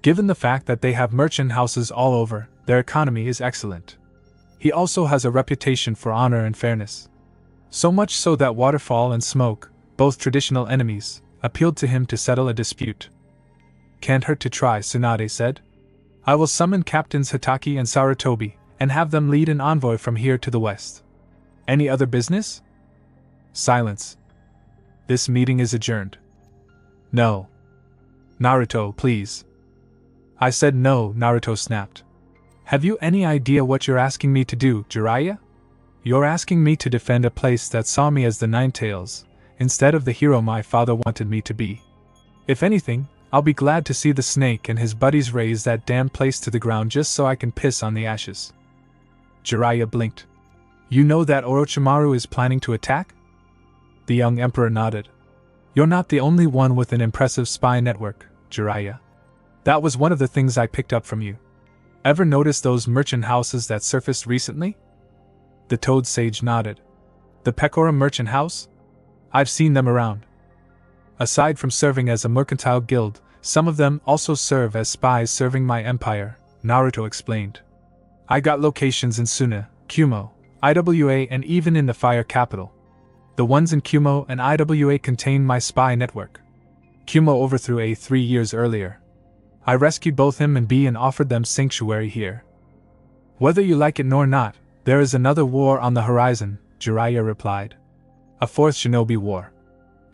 Given the fact that they have merchant houses all over, their economy is excellent. He also has a reputation for honor and fairness. So much so that Waterfall and Smoke, both traditional enemies, appealed to him to settle a dispute." "Can't hurt to try," Tsunade said. "I will summon Captains Hitaki and Sarutobi, and have them lead an envoy from here to the west. Any other business?" Silence. "This meeting is adjourned." "No. Naruto, please." "I said no," Naruto snapped. "Have you any idea what you're asking me to do, Jiraiya? You're asking me to defend a place that saw me as the Ninetales, instead of the hero my father wanted me to be. If anything, I'll be glad to see the snake and his buddies raze that damn place to the ground just so I can piss on the ashes." Jiraiya blinked. "You know that Orochimaru is planning to attack?" The young emperor nodded. "You're not the only one with an impressive spy network, Jiraiya. That was one of the things I picked up from you. Ever notice those merchant houses that surfaced recently?" The Toad Sage nodded. "The Pecora merchant house? I've seen them around. Aside from serving as a mercantile guild, some of them also serve as spies serving my empire," Naruto explained. "I got locations in Suna, Kumo, IWA, and even in the Fire Capital. The ones in Kumo and IWA contain my spy network. Kumo overthrew A 3 years earlier. I rescued both him and B and offered them sanctuary here. Whether you like it nor not, there is another war on the horizon," Jiraiya replied. "A 4th shinobi war.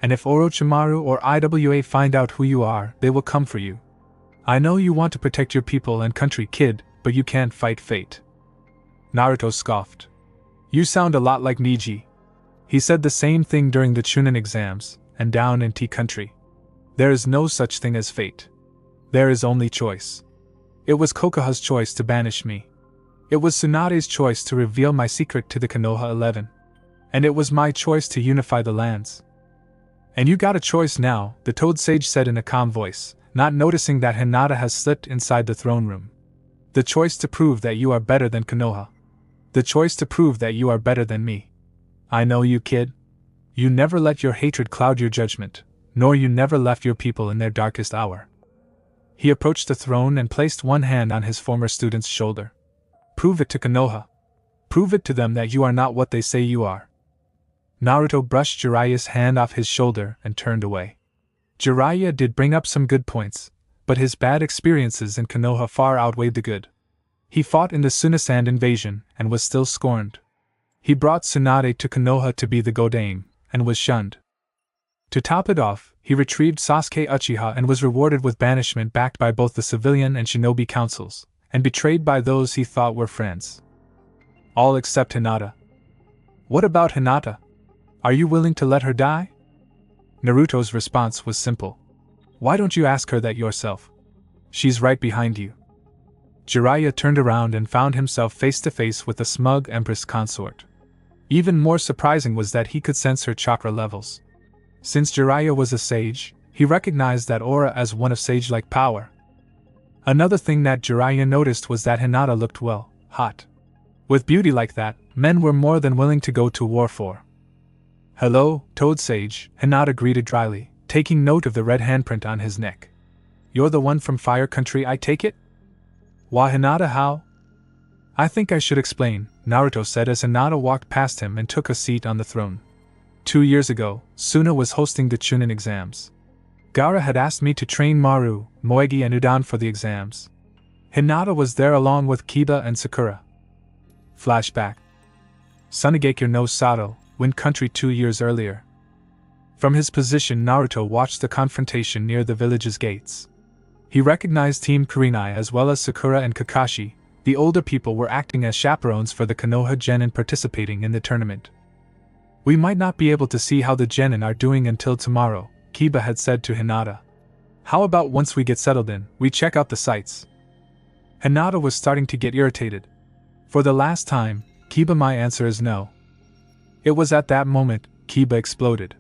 And if Orochimaru or IWA find out who you are, they will come for you. I know you want to protect your people and country, kid, but you can't fight fate." Naruto scoffed. "You sound a lot like Niji. He said the same thing during the Chunin exams, and down in T country. There is no such thing as fate. There is only choice. It was Kokoha's choice to banish me. It was Tsunade's choice to reveal my secret to the Konoha 11. And it was my choice to unify the lands. And you got a choice now," the Toad Sage said in a calm voice, not noticing that Hinata has slipped inside the throne room. The choice to prove that you are better than Konoha. The choice to prove that you are better than me. I know you, kid. You never let your hatred cloud your judgment, nor you never left your people in their darkest hour. He approached the throne and placed one hand on his former student's shoulder. Prove it to Konoha. Prove it to them that you are not what they say you are. Naruto brushed Jiraiya's hand off his shoulder and turned away. Jiraiya did bring up some good points, but his bad experiences in Konoha far outweighed the good. He fought in the Sunisand invasion and was still scorned. He brought Tsunade to Konoha to be the Godame, and was shunned. To top it off, he retrieved Sasuke Uchiha and was rewarded with banishment backed by both the civilian and shinobi councils, and betrayed by those he thought were friends. All except Hinata. What about Hinata? Are you willing to let her die? Naruto's response was simple. Why don't you ask her that yourself? She's right behind you. Jiraiya turned around and found himself face to face with the smug Empress consort. Even more surprising was that he could sense her chakra levels. Since Jiraiya was a sage, he recognized that aura as one of sage-like power. Another thing that Jiraiya noticed was that Hinata looked hot. With beauty like that, men were more than willing to go to war for. Hello, Toad Sage, Hinata greeted dryly, taking note of the red handprint on his neck. You're the one from Fire Country, I take it? Why, Hinata, how? I think I should explain, Naruto said as Hinata walked past him and took a seat on the throne. 2 years ago, Suna was hosting the Chunin exams. Gaara had asked me to train Maru, Moegi and Udan for the exams. Hinata was there along with Kiba and Sakura. Flashback. Sunigakure no Sato, Wind Country 2 years earlier. From his position, Naruto watched the confrontation near the village's gates. He recognized Team Kurenai as well as Sakura and Kakashi. The older people were acting as chaperones for the Konoha Genin participating in the tournament. We might not be able to see how the Genin are doing until tomorrow, Kiba had said to Hinata. How about once we get settled in, we check out the sights? Hinata was starting to get irritated. For the last time, Kiba, my answer is no. It was at that moment, Kiba exploded.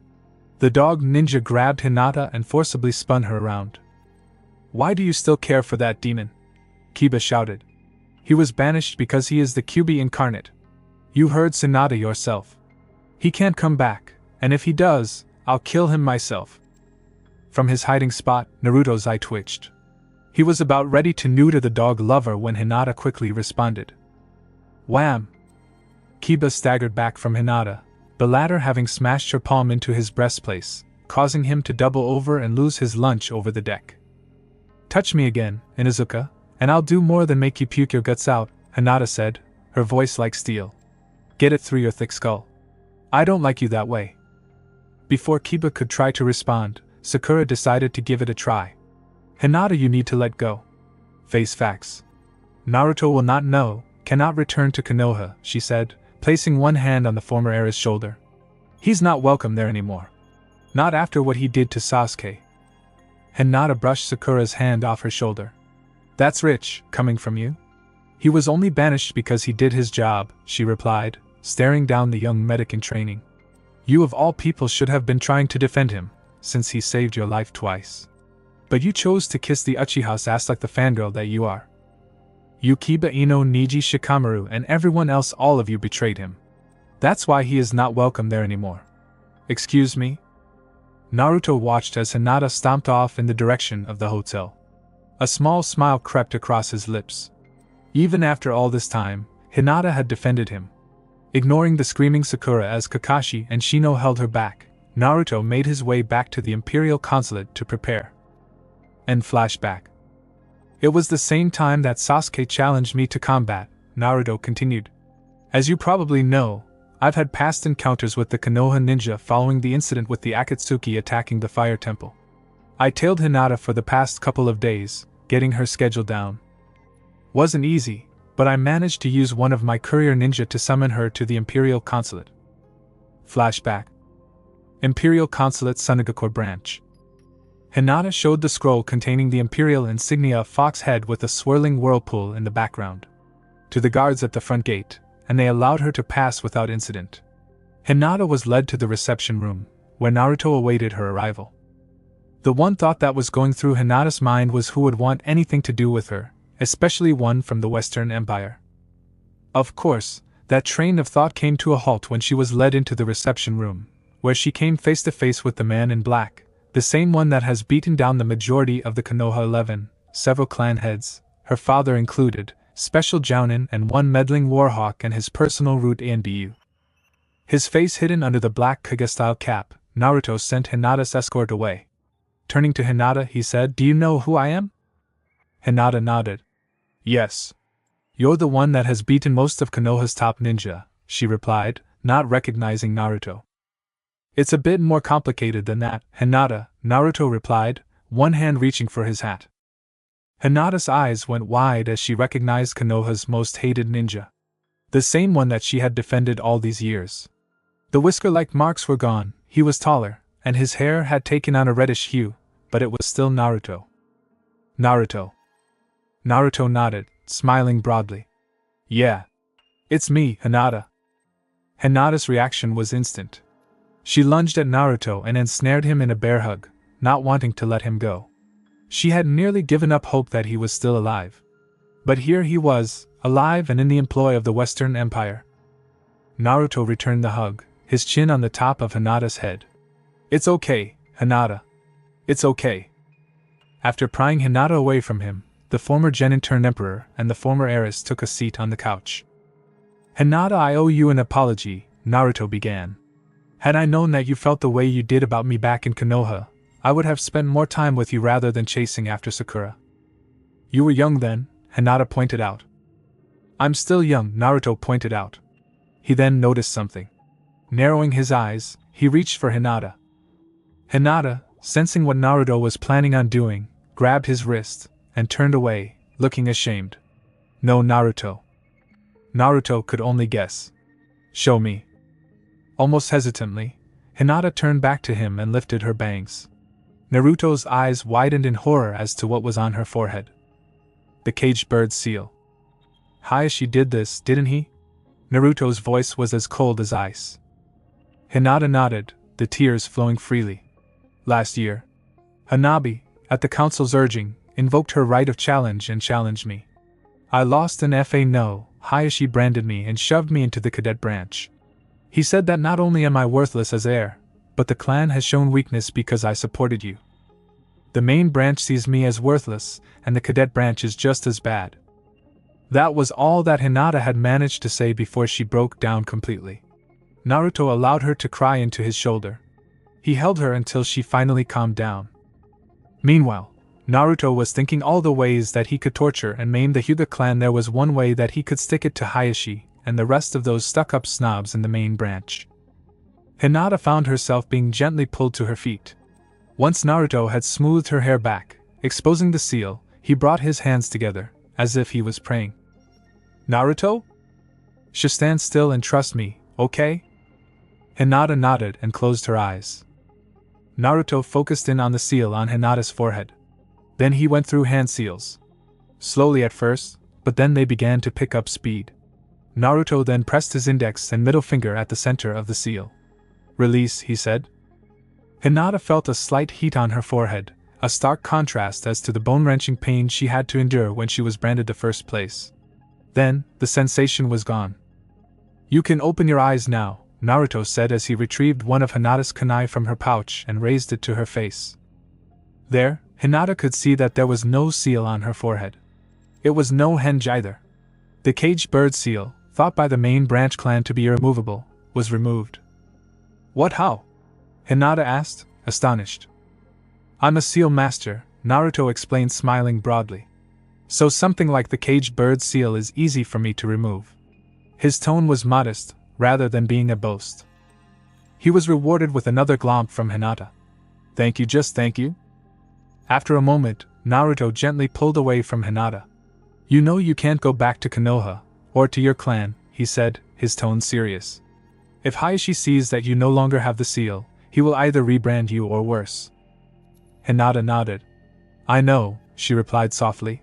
The dog ninja grabbed Hinata and forcibly spun her around. Why do you still care for that demon? Kiba shouted. He was banished because he is the Kyuubi incarnate. You heard Tsunade yourself. He can't come back, and if he does, I'll kill him myself. From his hiding spot, Naruto's eye twitched. He was about ready to neuter the dog lover when Hinata quickly responded. Wham! Kiba staggered back from Hinata, the latter having smashed her palm into his breastplate, causing him to double over and lose his lunch over the deck. Touch me again, Inuzuka, and I'll do more than make you puke your guts out, Hinata said, her voice like steel. Get it through your thick skull. I don't like you that way. Before Kiba could try to respond, Sakura decided to give it a try. Hinata, you need to let go. Face facts. Naruto will not know, cannot return to Konoha, she said, placing one hand on the former heir's shoulder. He's not welcome there anymore. Not after what he did to Sasuke. Hinata brushed Sakura's hand off her shoulder. That's rich, coming from you. He was only banished because he did his job, she replied, staring down the young medic in training. You of all people should have been trying to defend him, since he saved your life twice. But you chose to kiss the Uchiha's ass like the fangirl that you are. You Kiba Ino Niji Shikamaru and everyone else, all of you betrayed him. That's why he is not welcome there anymore. Excuse me? Naruto watched as Hinata stomped off in the direction of the hotel. A small smile crept across his lips. Even after all this time, Hinata had defended him. Ignoring the screaming Sakura as Kakashi and Shino held her back, Naruto made his way back to the Imperial Consulate to prepare. End flashback. It was the same time that Sasuke challenged me to combat, Naruto continued. As you probably know, I've had past encounters with the Konoha ninja following the incident with the Akatsuki attacking the fire temple. I tailed Hinata for the past couple of days, getting her schedule down. Wasn't easy, but I managed to use one of my courier ninja to summon her to the Imperial Consulate. Flashback. Imperial Consulate Sunigakure Branch. Hinata showed the scroll containing the Imperial insignia of Fox Head with a swirling whirlpool in the background to the guards at the front gate, and they allowed her to pass without incident. Hinata was led to the reception room, where Naruto awaited her arrival. The one thought that was going through Hinata's mind was who would want anything to do with her, especially one from the Western Empire. Of course, that train of thought came to a halt when she was led into the reception room, where she came face to face with the man in black, the same one that has beaten down the majority of the Konoha 11, several clan heads, her father included, special Jounin and one meddling warhawk and his personal root Anbu. His face hidden under the black Kage-style cap, Naruto sent Hinata's escort away. Turning to Hinata, he said, "Do you know who I am?" Hinata nodded. "Yes. You're the one that has beaten most of Konoha's top ninja," she replied, not recognizing Naruto. "It's a bit more complicated than that, Hinata," Naruto replied, one hand reaching for his hat. Hinata's eyes went wide as she recognized Konoha's most hated ninja. The same one that she had defended all these years. The whisker-like marks were gone, he was taller, and his hair had taken on a reddish hue, but it was still Naruto. "Naruto." Naruto nodded, smiling broadly. "Yeah. It's me, Hinata." Hinata's reaction was instant. She lunged at Naruto and ensnared him in a bear hug, not wanting to let him go. She had nearly given up hope that he was still alive. But here he was, alive and in the employ of the Western Empire. Naruto returned the hug, his chin on the top of Hinata's head. "It's okay, Hinata. It's okay." After prying Hinata away from him, the former genin turned emperor and the former heiress took a seat on the couch. "Hinata, I owe you an apology," Naruto began. "Had I known that you felt the way you did about me back in Konoha, I would have spent more time with you rather than chasing after Sakura." "You were young then," Hinata pointed out. "I'm still young," Naruto pointed out. He then noticed something. Narrowing his eyes, he reached for Hinata. Hinata, sensing what Naruto was planning on doing, grabbed his wrist and turned away, looking ashamed. "No, Naruto." Naruto could only guess. "Show me." Almost hesitantly, Hinata turned back to him and lifted her bangs. Naruto's eyes widened in horror as to what was on her forehead. The caged bird seal. Hayashi did this, didn't he? Naruto's voice was as cold as ice. Hinata nodded, the tears flowing freely. "Last year, Hanabi, at the council's urging, invoked her right of challenge and challenged me. I lost and no, Hayashi branded me and shoved me into the cadet branch. He said that not only am I worthless as heir, but the clan has shown weakness because I supported you. The main branch sees me as worthless, and the cadet branch is just as bad." That was all that Hinata had managed to say before she broke down completely. Naruto allowed her to cry into his shoulder. He held her until she finally calmed down. Meanwhile, Naruto was thinking all the ways that he could torture and maim the Hyuga clan. There was one way that he could stick it to Hayashi and the rest of those stuck-up snobs in the main branch. Hinata found herself being gently pulled to her feet. Once Naruto had smoothed her hair back, exposing the seal, he brought his hands together, as if he was praying. "Naruto? Just stand still and trust me, okay?" Hinata nodded and closed her eyes. Naruto focused in on the seal on Hinata's forehead. Then he went through hand seals. Slowly at first, but then they began to pick up speed. Naruto then pressed his index and middle finger at the center of the seal. "Release," he said. Hinata felt a slight heat on her forehead, a stark contrast as to the bone-wrenching pain she had to endure when she was branded the first place. Then, the sensation was gone. "You can open your eyes now," Naruto said as he retrieved one of Hinata's kunai from her pouch and raised it to her face. There, Hinata could see that there was no seal on her forehead. It was no henge either. The caged bird seal, thought by the main branch clan to be irremovable, was removed. "What, how?" Hinata asked, astonished. "I'm a seal master," Naruto explained, smiling broadly. "So something like the caged bird seal is easy for me to remove." His tone was modest, rather than being a boast. He was rewarded with another glomp from Hinata. "Thank you, just thank you." After a moment, Naruto gently pulled away from Hinata. "You know you can't go back to Konoha, or to your clan," he said, his tone serious. "If Hayashi sees that you no longer have the seal, he will either rebrand you or worse." Hinata nodded. "I know," she replied softly.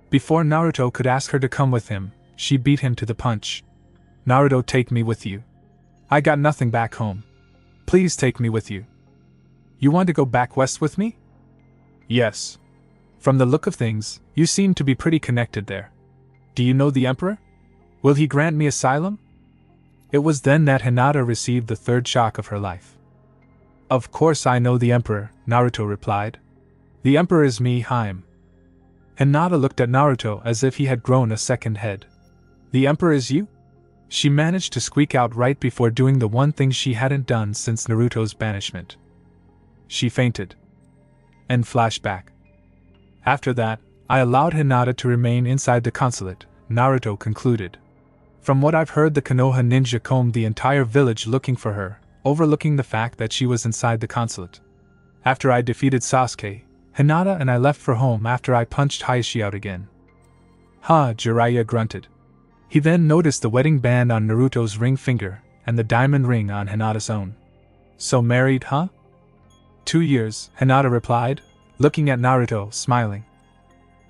Before Naruto could ask her to come with him, she beat him to the punch. "Naruto, take me with you. I got nothing back home. Please take me with you." "You want to go back west with me?" Yes. From the look of things, you seem to be pretty connected there. Do you know the Emperor? Will he grant me asylum? It was then that Hinata received the third shock of her life. Of course I know the Emperor, Naruto replied. The Emperor is me, Haim. Hinata looked at Naruto as if he had grown a second head. The Emperor is you? She managed to squeak out right before doing the one thing she hadn't done since Naruto's banishment. She fainted. And flashback. After that, I allowed Hinata to remain inside the consulate, Naruto concluded. From what I've heard, the Konoha ninja combed the entire village looking for her, overlooking the fact that she was inside the consulate. After I defeated Sasuke, Hinata and I left for home after I punched Hayashi out again. Huh, Jiraiya grunted. He then noticed the wedding band on Naruto's ring finger, and the diamond ring on Hinata's own. So married, huh? 2 years, Hinata replied, looking at Naruto, smiling.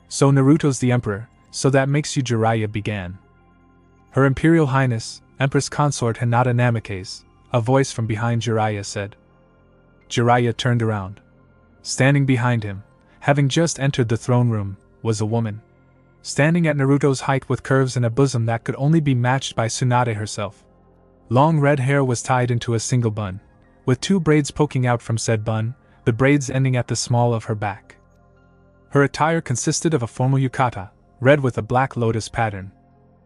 So Naruto's the Emperor, so that makes you Jiraiya began. Her Imperial Highness, Empress Consort Hinata Namikaze, a voice from behind Jiraiya said. Jiraiya turned around. Standing behind him, having just entered the throne room, was a woman. Standing at Naruto's height with curves and a bosom that could only be matched by Tsunade herself. Long red hair was tied into a single bun, with 2 braids poking out from said bun, the braids ending at the small of her back. Her attire consisted of a formal yukata, red with a black lotus pattern.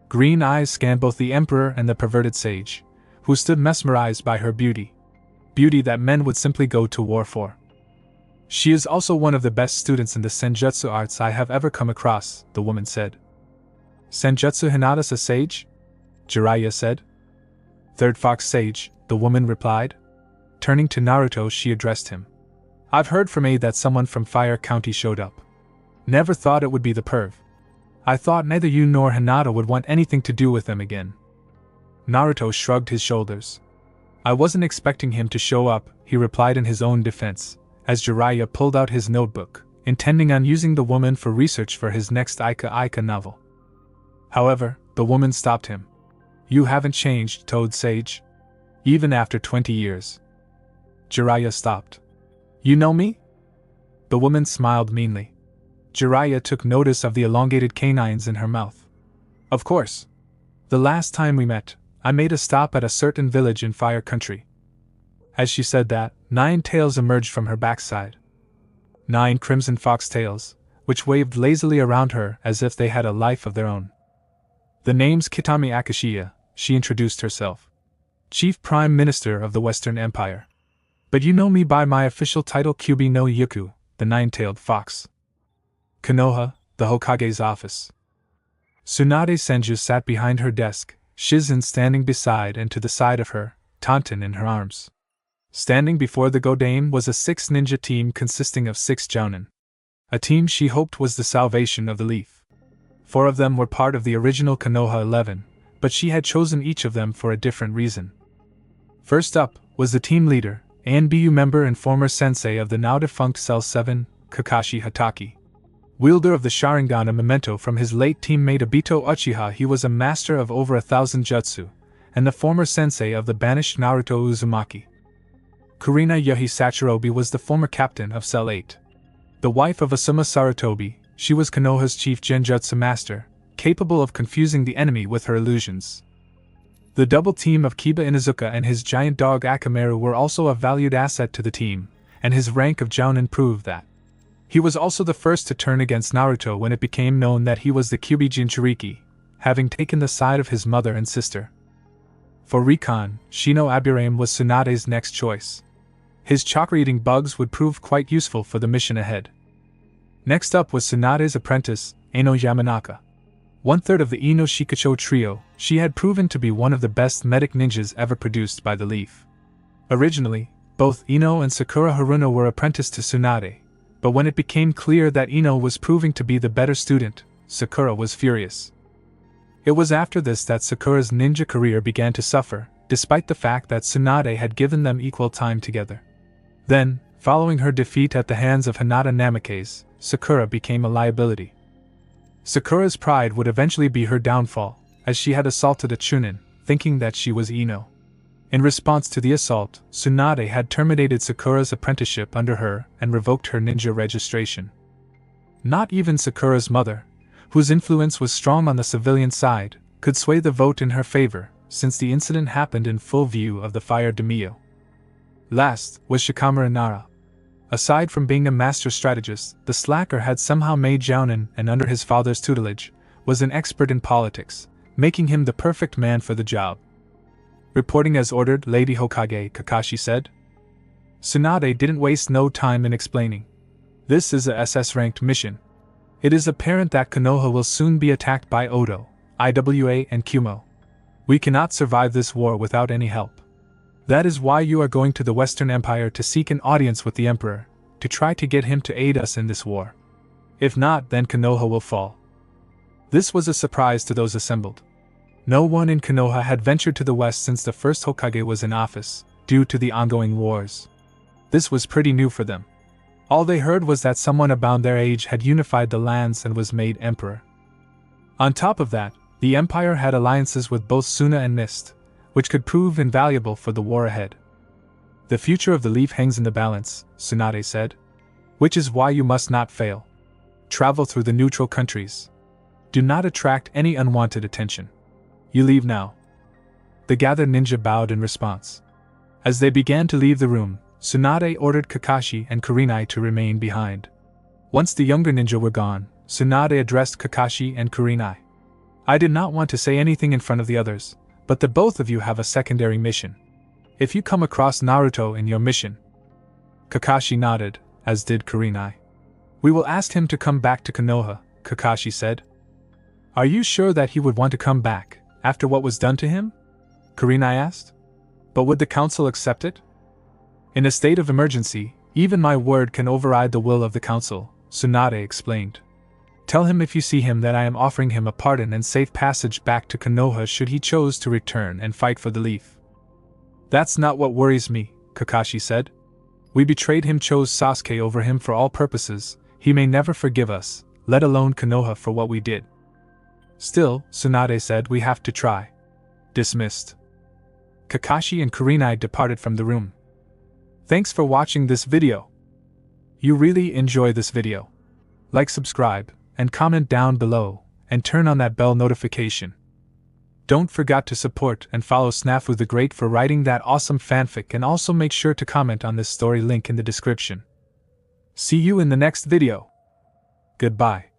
Green eyes scanned both the emperor and the perverted sage, who stood mesmerized by her beauty. Beauty that men would simply go to war for. She is also one of the best students in the Senjutsu arts I have ever come across, the woman said. Senjutsu Hinata's a sage? Jiraiya said. Third Fox Sage, the woman replied. Turning to Naruto, she addressed him. I've heard from A that someone from Fire County showed up. Never thought it would be the perv. I thought neither you nor Hinata would want anything to do with them again. Naruto shrugged his shoulders. I wasn't expecting him to show up, he replied in his own defense, as Jiraiya pulled out his notebook, intending on using the woman for research for his next Ika novel. However, the woman stopped him. You haven't changed, Toad Sage. Even after 20 years. Jiraiya stopped. You know me? The woman smiled meanly. Jiraiya took notice of the elongated canines in her mouth. Of course. The last time we met, I made a stop at a certain village in Fire Country. As she said that, 9 tails emerged from her backside. 9 crimson fox tails, which waved lazily around her as if they had a life of their own. The name's Kitami Akashiya, she introduced herself. Chief Prime Minister of the Western Empire. But you know me by my official title Kyubi no Yuku, the 9-tailed fox. Konoha, the Hokage's office. Tsunade Senju sat behind her desk, Shizen standing beside and to the side of her, Taunton in her arms. Standing before the Godame was a 6 ninja team consisting of 6 jounin. A team she hoped was the salvation of the leaf. 4 of them were part of the original Konoha 11, but she had chosen each of them for a different reason. First up was the team leader, ANBU member and former sensei of the now-defunct Cell 7, Kakashi Hatake. Wielder of the Sharingan, a memento from his late teammate Obito Uchiha, he was a master of over 1,000 jutsu, and the former sensei of the banished Naruto Uzumaki. Kurina Yohi Sachirobe was the former captain of Cell 8. The wife of Asuma Sarutobi, she was Konoha's chief genjutsu master, capable of confusing the enemy with her illusions. The double team of Kiba Inuzuka and his giant dog Akamaru were also a valued asset to the team, and his rank of jounin proved that. He was also the first to turn against Naruto when it became known that he was the Kyubi Jinchuriki, having taken the side of his mother and sister. For recon, Shino Aburame was Tsunade's next choice. His chakra-eating bugs would prove quite useful for the mission ahead. Next up was Tsunade's apprentice, Ino Yamanaka. 1/3 of the Ino Shikacho trio, she had proven to be one of the best medic ninjas ever produced by the Leaf. Originally, both Ino and Sakura Haruno were apprenticed to Tsunade, but when it became clear that Ino was proving to be the better student, Sakura was furious. It was after this that Sakura's ninja career began to suffer, despite the fact that Tsunade had given them equal time together. Then, following her defeat at the hands of Hinata Namikaze, Sakura became a liability. Sakura's pride would eventually be her downfall, as she had assaulted a Chunin, thinking that she was Ino. In response to the assault, Tsunade had terminated Sakura's apprenticeship under her and revoked her ninja registration. Not even Sakura's mother, whose influence was strong on the civilian side, could sway the vote in her favor, since the incident happened in full view of the fire daimyo. Last was Shikamaru Nara. Aside from being a master strategist, the slacker had somehow made jounin and under his father's tutelage, was an expert in politics, making him the perfect man for the job. Reporting as ordered, Lady Hokage, Kakashi said. Tsunade didn't waste no time in explaining. This is a SS-ranked mission. It is apparent that Konoha will soon be attacked by Odo, Iwa, and Kumo. We cannot survive this war without any help. That is why you are going to the Western Empire to seek an audience with the Emperor, to try to get him to aid us in this war. If not, then Konoha will fall. This was a surprise to those assembled. No one in Konoha had ventured to the west since the first Hokage was in office, due to the ongoing wars. This was pretty new for them. All they heard was that someone about their age had unified the lands and was made emperor. On top of that, the empire had alliances with both Suna and Mist, which could prove invaluable for the war ahead. The future of the leaf hangs in the balance, Tsunade said. Which is why you must not fail. Travel through the neutral countries. Do not attract any unwanted attention. You leave now. The gathered ninja bowed in response. As they began to leave the room, Tsunade ordered Kakashi and Kurenai to remain behind. Once the younger ninja were gone, Tsunade addressed Kakashi and Kurenai. I did not want to say anything in front of the others, but the both of you have a secondary mission. If you come across Naruto in your mission. Kakashi nodded, as did Kurenai. We will ask him to come back to Konoha, Kakashi said. Are you sure that he would want to come back, after what was done to him? Kurenai asked. But would the council accept it? In a state of emergency, even my word can override the will of the council, Tsunade explained. Tell him if you see him that I am offering him a pardon and safe passage back to Konoha should he choose to return and fight for the leaf. That's not what worries me, Kakashi said. We betrayed him, chose Sasuke over him for all purposes, he may never forgive us, let alone Konoha for what we did. Still, Tsunade said, we have to try. Dismissed. Kakashi and Kurenai departed from the room. Thanks for watching this video. You really enjoy this video. Like, subscribe, and comment down below, and turn on that bell notification. Don't forget to support and follow Snafu the Great for writing that awesome fanfic, and also make sure to comment on this story, link in the description. See you in the next video. Goodbye.